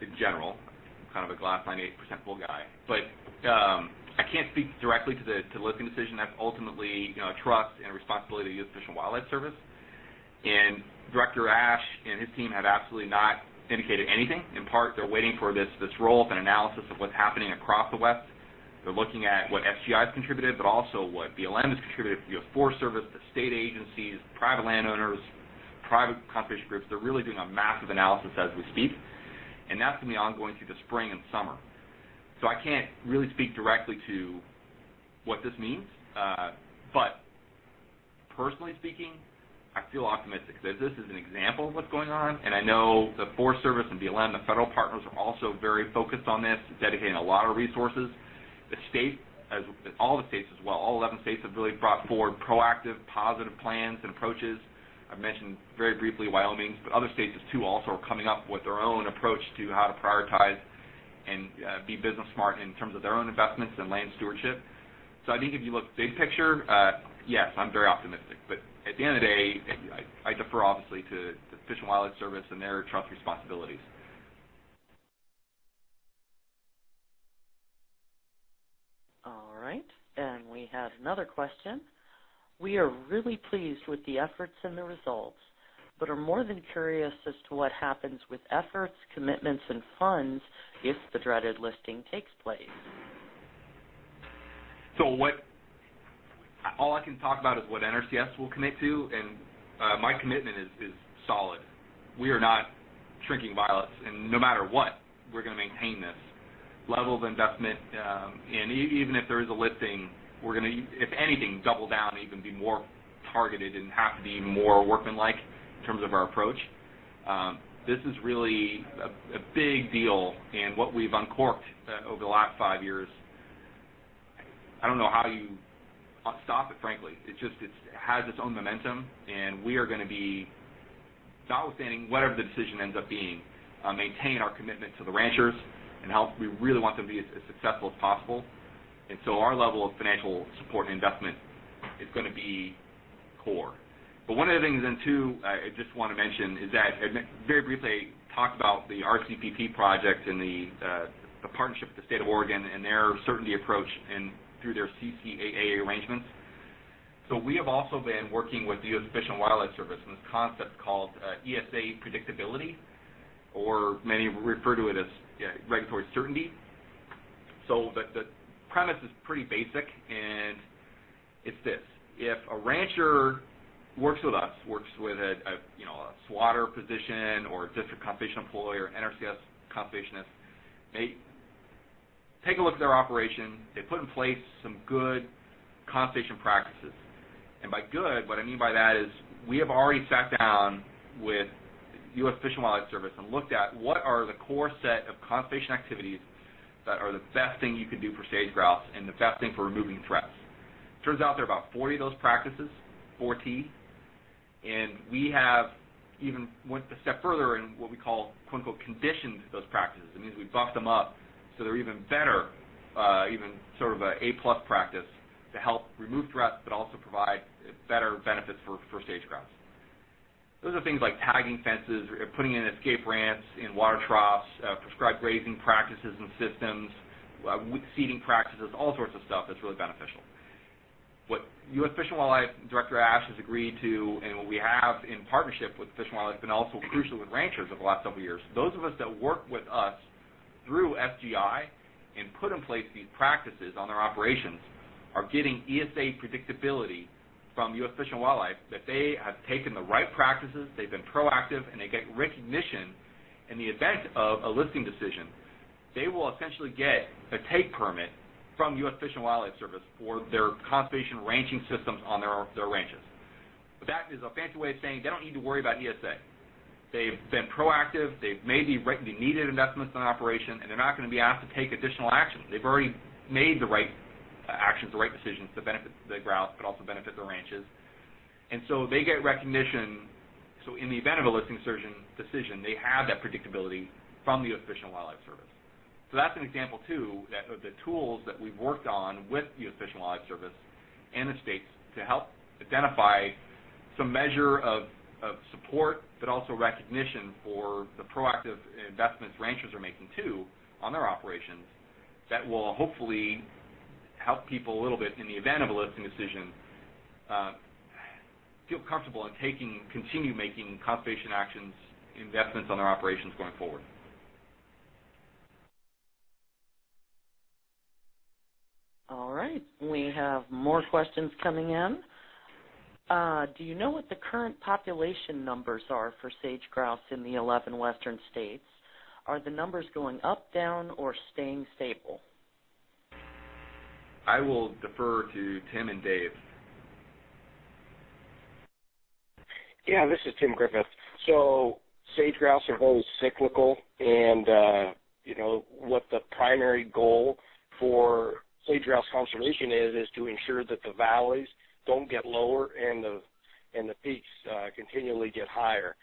in general. I'm kind of a glass 98% full guy. But I can't speak directly to the listing decision. That's ultimately trust and responsibility of the U.S. Fish and Wildlife Service. And Director Ash and his team have absolutely not indicated anything. In part, they're waiting for this roll-up and analysis of what's happening across the West. They're looking at what SGI has contributed, but also what BLM has contributed to the U.S. Forest Service, the state agencies, private landowners, private conservation groups. They're really doing a massive analysis as we speak, and that's going to be ongoing through the spring and summer. So I can't really speak directly to what this means, but personally speaking, I feel optimistic that this is an example of what's going on, and I know the Forest Service and BLM, the federal partners, are also very focused on this, dedicating a lot of resources. The state, all the states as well, all 11 states have really brought forward proactive, positive plans and approaches. I've mentioned very briefly Wyoming, but other states too also are coming up with their own approach to how to prioritize and be business smart in terms of their own investments and land stewardship. So I think if you look big picture, yes, I'm very optimistic. But at the end of the day, I defer obviously to the Fish and Wildlife Service and their trust responsibilities. All right, and we had another question. We are really pleased with the efforts and the results, but are more than curious as to what happens with efforts, commitments, and funds if the dreaded listing takes place. So all I can talk about is what NRCS will commit to, and my commitment is solid. We are not shrinking violets, and no matter what, we're going to maintain this level of investment, and even if there is a listing, we're going to, if anything, double down and even be more targeted and have to be more workmanlike in terms of our approach. This is really a big deal, and what we've uncorked over the last 5 years, I don't know how you stop it, frankly. It has its own momentum, and we are going to be, notwithstanding whatever the decision ends up being, maintain our commitment to the ranchers and how we really want them to be as successful as possible. And so our level of financial support and investment is going to be core. But one of the things then too I just want to mention is that very briefly I talked about the RCPP project and the partnership with the state of Oregon and their certainty approach and through their CCAA arrangements. So we have also been working with the U.S. Fish and Wildlife Service on this concept called ESA predictability, or many refer to it as regulatory certainty. So the premise is pretty basic, and it's this: if a rancher works with us, works with a swatter position or a district conservation employee or NRCS conservationist, they take a look at their operation, they put in place some good conservation practices. And by good, what I mean by that is we have already sat down with U.S. Fish and Wildlife Service and looked at what are the core set of conservation activities that are the best thing you can do for sage grouse and the best thing for removing threats. Turns out there are about 40 of those practices, 4T, and we have even went a step further in what we call, quote-unquote, conditioned those practices. It means we buffed them up so they're even better, even sort of a A-plus practice to help remove threats but also provide better benefits for sage grouse. Those are things like tagging fences, putting in escape ramps in water troughs, prescribed grazing practices and systems, seeding practices, all sorts of stuff that's really beneficial. What U.S. Fish and Wildlife Director Ash has agreed to, and what we have in partnership with Fish and Wildlife, and also crucially with ranchers over the last several years, those of us that work with us through SGI and put in place these practices on their operations are getting ESA predictability from U.S. Fish and Wildlife that they have taken the right practices, they've been proactive, and they get recognition in the event of a listing decision. They will essentially get a take permit from U.S. Fish and Wildlife Service for their conservation ranching systems on their ranches. But that is a fancy way of saying they don't need to worry about ESA. They've been proactive, they've made the needed investments in the operation, and they're not going to be asked to take additional action. They've already made the right actions, the right decisions to benefit the grouse, but also benefit the ranches. And so they get recognition. So in the event of a listing decision, they have that predictability from the U.S. Fish and Wildlife Service. So that's an example, too, that of the tools that we've worked on with U.S. Fish and Wildlife Service and the states to help identify some measure of support, but also recognition for the proactive investments ranchers are making, too, on their operations that will hopefully help people a little bit in the event of a listing decision feel comfortable in continue making conservation actions, investments on their operations going forward. All right. We have more questions coming in. Do you know what the current population numbers are for sage grouse in the 11 western states? Are the numbers going up, down, or staying stable? I will defer to Tim and Dave. Yeah, this is Tim Griffith. So sage grouse are very cyclical, and what the primary goal for sage grouse conservation is to ensure that the valleys don't get lower and the peaks continually get higher.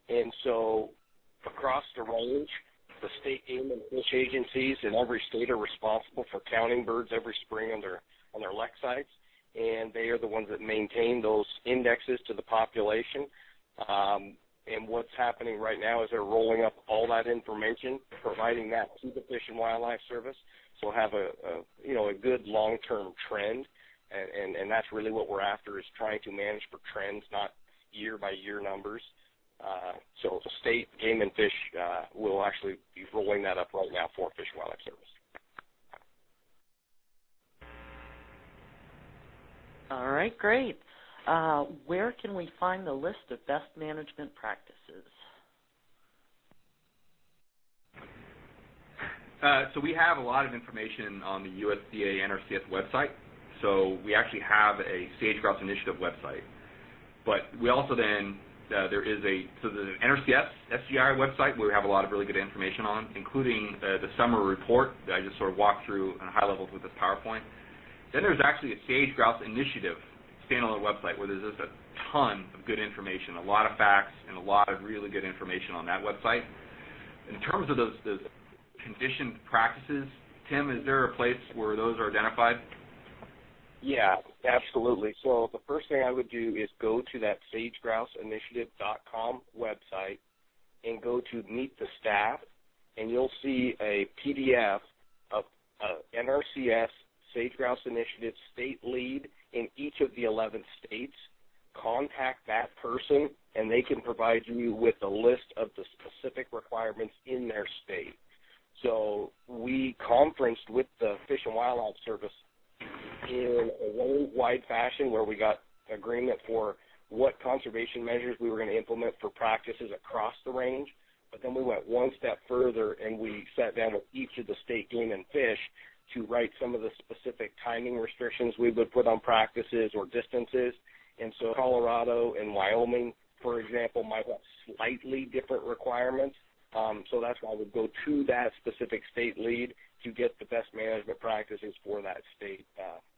And so across the range, the state game and fish agencies in every state are responsible for counting birds every spring on their lek sites, and they are the ones that maintain those indexes to the population. And what's happening right now is they're rolling up all that information, providing that to the Fish and Wildlife Service. So we'll have a good long-term trend, and that's really what we're after, is trying to manage for trends, not year-by-year numbers. So the state game and fish will actually be rolling that up right now for Fish and Wildlife Service. All right, great. Where can we find the list of best management practices? So we have a lot of information on the USDA NRCS website. So we actually have a Sage Grouse Initiative website. But we also then, there is the NRCS SGI website where we have a lot of really good information on, including the summary report that I just sort of walked through on high levels with this PowerPoint. Then there's actually a Sage Grouse Initiative standalone website where there's just a ton of good information, a lot of facts, and a lot of really good information on that website. In terms of those conditioned practices, Tim, is there a place where those are identified? Yeah, absolutely. So the first thing I would do is go to that sagegrouseinitiative.com website and go to Meet the Staff, and you'll see a PDF of NRCS Sage Grouse Initiative state lead in each of the 11 states. Contact that person, and they can provide you with a list of the specific requirements in their state. So we conferenced with the Fish and Wildlife Service in a worldwide fashion where we got agreement for what conservation measures we were going to implement for practices across the range. But then we went one step further, and we sat down with each of the state game and fish to write some of the specific timing restrictions we would put on practices or distances. And so Colorado and Wyoming, for example, might have slightly different requirements. So that's why I would go to that specific state lead to get the best management practices for that state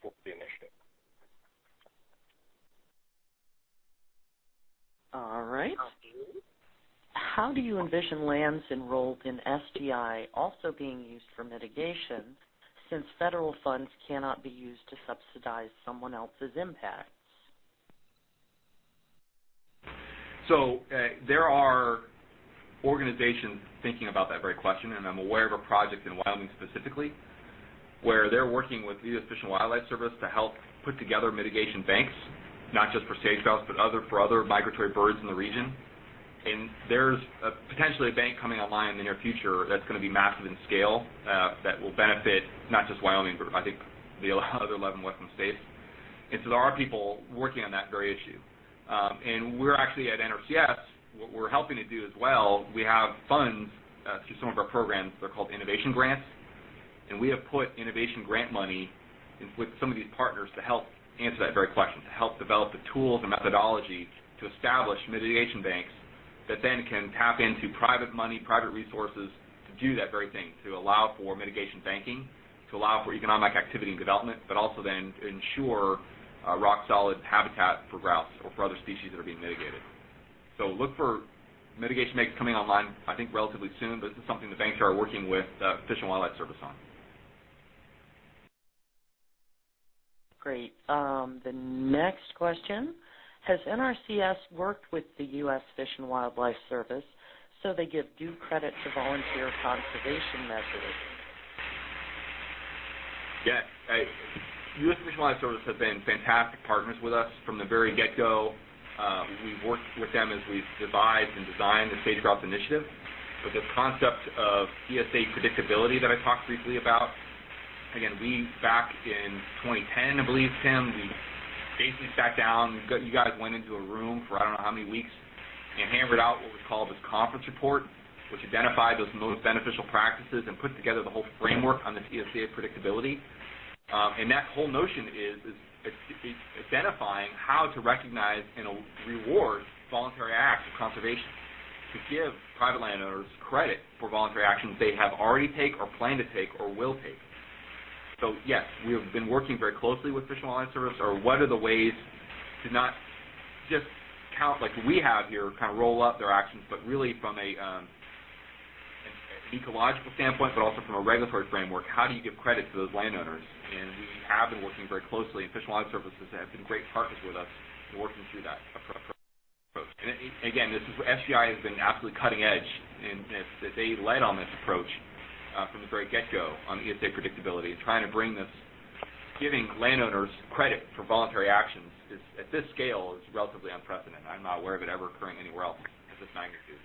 for the initiative. All right. How do you envision lands enrolled in SGI also being used for mitigation, since federal funds cannot be used to subsidize someone else's impacts? So there are organizations thinking about that very question, and I'm aware of a project in Wyoming specifically where they're working with the U.S. Fish and Wildlife Service to help put together mitigation banks, not just for sage grouse, but for other migratory birds in the region. And there's potentially a bank coming online in the near future that's going to be massive in scale that will benefit not just Wyoming, but I think the other 11 western states. And so there are people working on that very issue. And we're actually at NRCS, what we're helping to do as well, we have funds through some of our programs. They're called innovation grants. And we have put innovation grant money with some of these partners to help answer that very question, to help develop the tools and methodology to establish mitigation banks that then can tap into private money, private resources to do that very thing, to allow for mitigation banking, to allow for economic activity and development, but also then ensure rock-solid habitat for grouse or for other species that are being mitigated. So look for mitigation banks coming online, I think, relatively soon, but this is something the banks are working with Fish and Wildlife Service on. Great. The next question, has NRCS worked with the U.S. Fish and Wildlife Service so they give due credit to volunteer conservation measures? Yes. U.S. Fish and Wildlife Service have been fantastic partners with us from the very get-go. We've worked with them as we've devised and designed the Sage Grouse Initiative with this concept of ESA predictability that I talked briefly about. Again, we, back in 2010, I believe, Tim, we basically sat down, you guys went into a room for I don't know how many weeks and hammered out what was called this conference report, which identified those most beneficial practices and put together the whole framework on this ESA predictability. And that whole notion is identifying how to recognize and reward voluntary acts of conservation, to give private landowners credit for voluntary actions they have already taken or plan to take or will take. So, yes, we have been working very closely with Fish and Wildlife Service, or what are the ways to not just count like we have here, kind of roll up their actions, but really from an ecological standpoint, but also from a regulatory framework, how do you give credit to those landowners? And we have been working very closely, and Fish and Wildlife Services have been great partners with us in working through that approach. And again, SGI has been absolutely cutting edge, and they led on this approach from the very get-go on ESA predictability, and trying to bring this, giving landowners credit for voluntary actions is, at this scale, is relatively unprecedented. I'm not aware of it ever occurring anywhere else at this magnitude.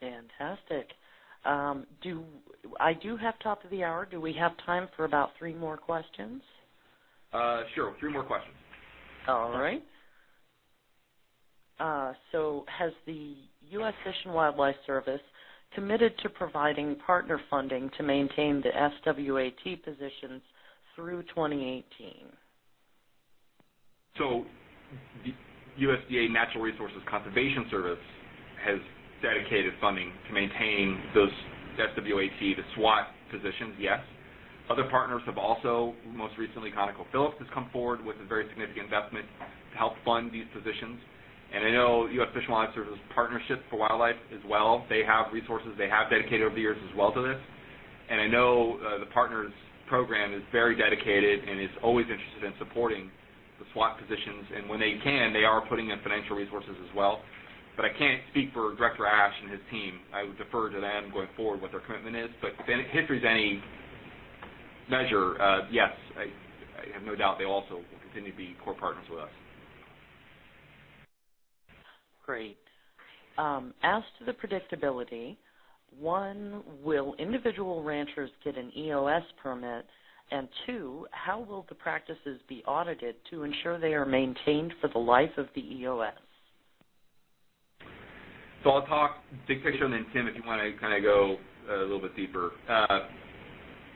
Fantastic. I do have top of the hour. Do we have time for about 3 more questions? Sure, 3 more questions. All right. So has the U.S. Fish and Wildlife Service committed to providing partner funding to maintain the SWAT positions through 2018? So the USDA Natural Resources Conservation Service has dedicated funding to maintain those SWAT, the SWAT positions, yes. Other partners have also, most recently ConocoPhillips has come forward with a very significant investment to help fund these positions. And I know U.S. Fish and Wildlife Service Partnership for Wildlife as well. They have resources they have dedicated over the years as well to this. And I know the Partners program is very dedicated and is always interested in supporting the SWAT positions. And when they can, they are putting in financial resources as well. But I can't speak for Director Ash and his team. I would defer to them going forward what their commitment is. But if history is any measure, yes, I have no doubt they also will continue to be core partners with us. Great. As to the predictability, one, will individual ranchers get an EOS permit? And two, how will the practices be audited to ensure they are maintained for the life of the EOS? So I'll talk big picture, and then Tim, if you want to kind of go a little bit deeper.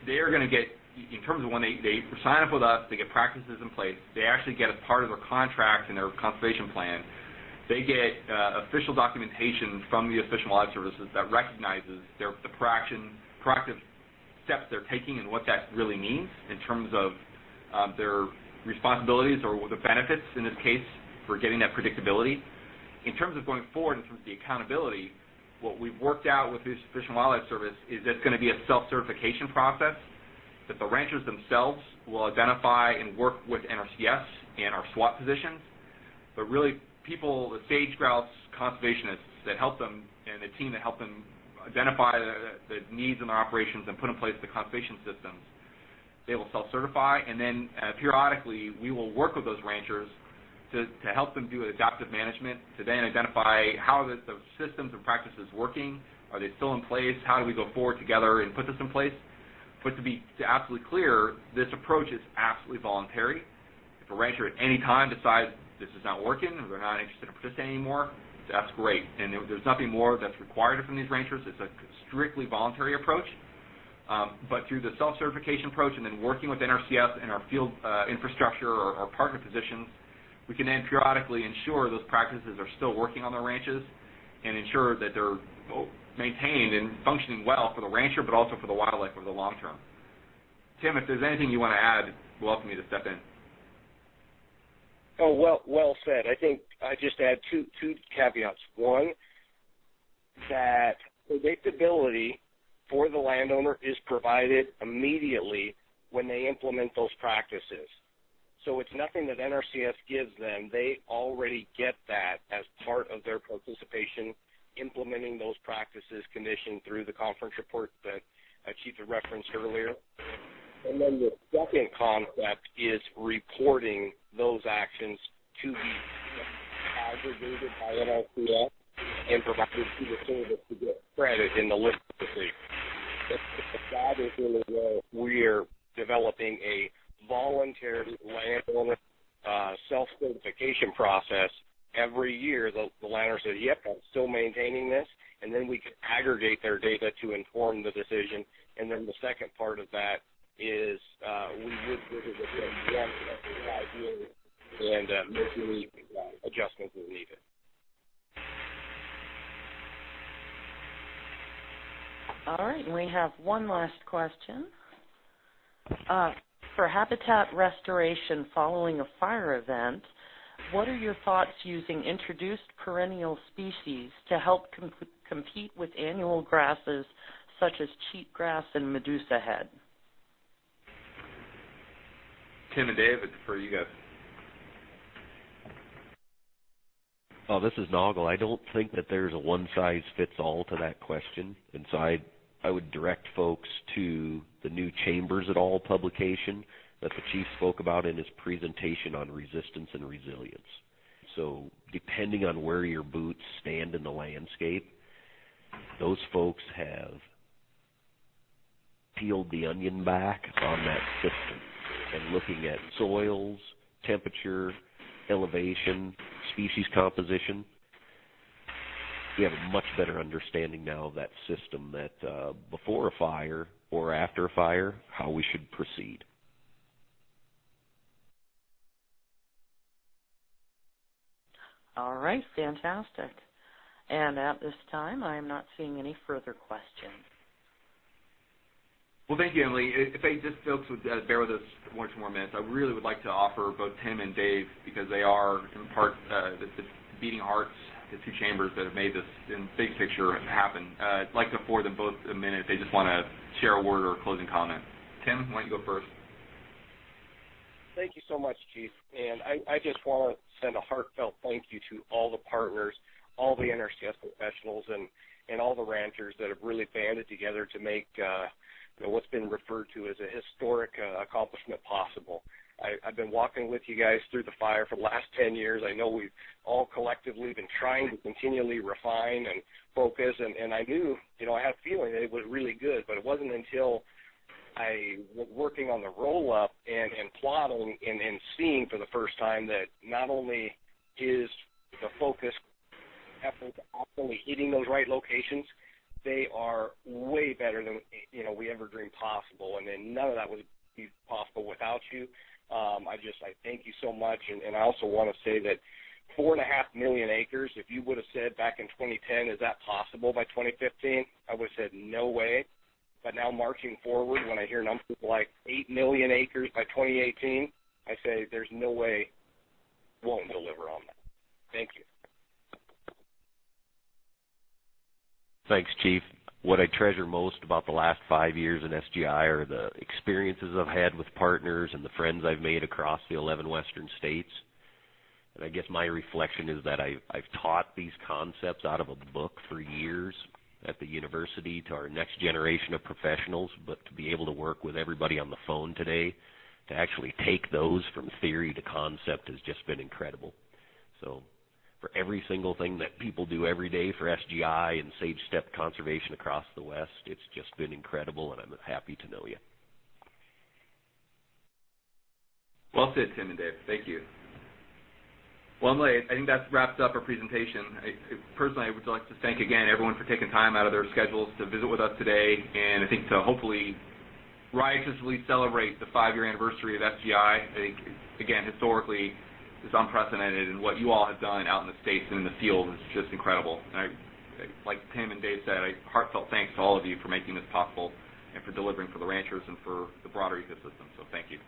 They are going to get, in terms of when they sign up with us, they get practices in place. They actually get, as part of their contract and their conservation plan, they get official documentation from the Fish and Wildlife Services that recognizes the proactive steps they're taking and what that really means in terms of their responsibilities or the benefits, in this case, for getting that predictability. In terms of going forward, in terms of the accountability, what we've worked out with the Fish and Wildlife Service is it's going to be a self-certification process that the ranchers themselves will identify and work with NRCS and our SWAT positions, but really people, the Sage Grouse conservationists that help them and the team that help them identify the needs in their operations and put in place the conservation systems, they will self-certify, and then periodically we will work with those ranchers to help them do adaptive management, to then identify how the systems and practices working, are they still in place, how do we go forward together and put this in place. But to be absolutely clear, this approach is absolutely voluntary. If a rancher at any time decides this is not working or they're not interested in participating anymore, that's great. And there's nothing more that's required from these ranchers. It's a strictly voluntary approach. But through the self-certification approach and then working with NRCS and our field infrastructure or partner positions, we can then periodically ensure those practices are still working on their ranches and ensure that they're maintained and functioning well for the rancher but also for the wildlife over the long term. Tim, if there's anything you want to add, we'll welcome you to step in. Oh, well said. I think I just add two caveats. One, that predictability for the landowner is provided immediately when they implement those practices. So it's nothing that NRCS gives them. They already get that as part of their participation implementing those practices conditioned through the conference report that Chief had referenced earlier. And then the second concept is reporting those actions to be aggregated by NRCS and provided to the service to get credit in the list of the That is really where we're developing a voluntary landowner self-certification process. Every year the landowner says, yep, I'm still maintaining this, and then we can aggregate their data to inform the decision. And then the second part of that is we would visit it once every 5 years and make any adjustments as needed. All right, and we have one last question. For habitat restoration following a fire event, what are your thoughts using introduced perennial species to help compete with annual grasses such as cheatgrass and medusa head? Tim and Dave, it's for you guys. Oh, this is Noggle. I don't think that there's a one-size-fits-all to that question, and so I would direct folks to the new Chambers et al. Publication that the Chief spoke about in his presentation on resistance and resilience. So depending on where your boots stand in the landscape, those folks have peeled the onion back on that system and looking at soils, temperature, elevation, species composition. We have a much better understanding now of that system that before a fire or after a fire, how we should proceed. All right, fantastic. And at this time, I am not seeing any further questions. Well, thank you, Emily. If folks would bear with us 1 or 2 more minutes, I really would like to offer both Tim and Dave, because they are in part the beating hearts, the two chambers that have made this in big picture happen. I'd like to afford them both a minute if they just want to share a word or a closing comment. Tim, why don't you go first? Thank you so much, Chief. And I just want to send a heartfelt thank you to all the partners, all the NRCS professionals, and all the ranchers that have really banded together to make what's been referred to as a historic accomplishment possible. I've been walking with you guys through the fire for the last 10 years. I know we've all collectively been trying to continually refine and focus, and I knew, I had a feeling that it was really good, but it wasn't until I was working on the roll-up and plotting and seeing for the first time that not only is the focus effort actually hitting those right locations, they are way better than we ever dreamed possible, and then none of that would be possible without you. I thank you so much, and I also want to say that 4.5 million acres, if you would have said back in 2010, is that possible by 2015, I would have said no way. But now marching forward, when I hear numbers like 8 million acres by 2018, I say there's no way we won't deliver on that. Thank you. Thanks, Chief. What I treasure most about the last 5 years in SGI are the experiences I've had with partners and the friends I've made across the 11 western states. And I guess my reflection is that I've taught these concepts out of a book for years at the university to our next generation of professionals, but to be able to work with everybody on the phone today, to actually take those from theory to concept has just been incredible. So for every single thing that people do every day for SGI and Sage Steppe Conservation across the West, it's just been incredible, and I'm happy to know you. Well said, Tim and Dave. Thank you. Well, Emily, I think that wraps up our presentation. Personally, I would like to thank again everyone for taking time out of their schedules to visit with us today, and I think to hopefully riotously celebrate the 5-year anniversary of SGI. I think, again, historically, it's unprecedented, and what you all have done out in the States and in the field is just incredible. And like Tim and Dave said, heartfelt thanks to all of you for making this possible and for delivering for the ranchers and for the broader ecosystem. So thank you.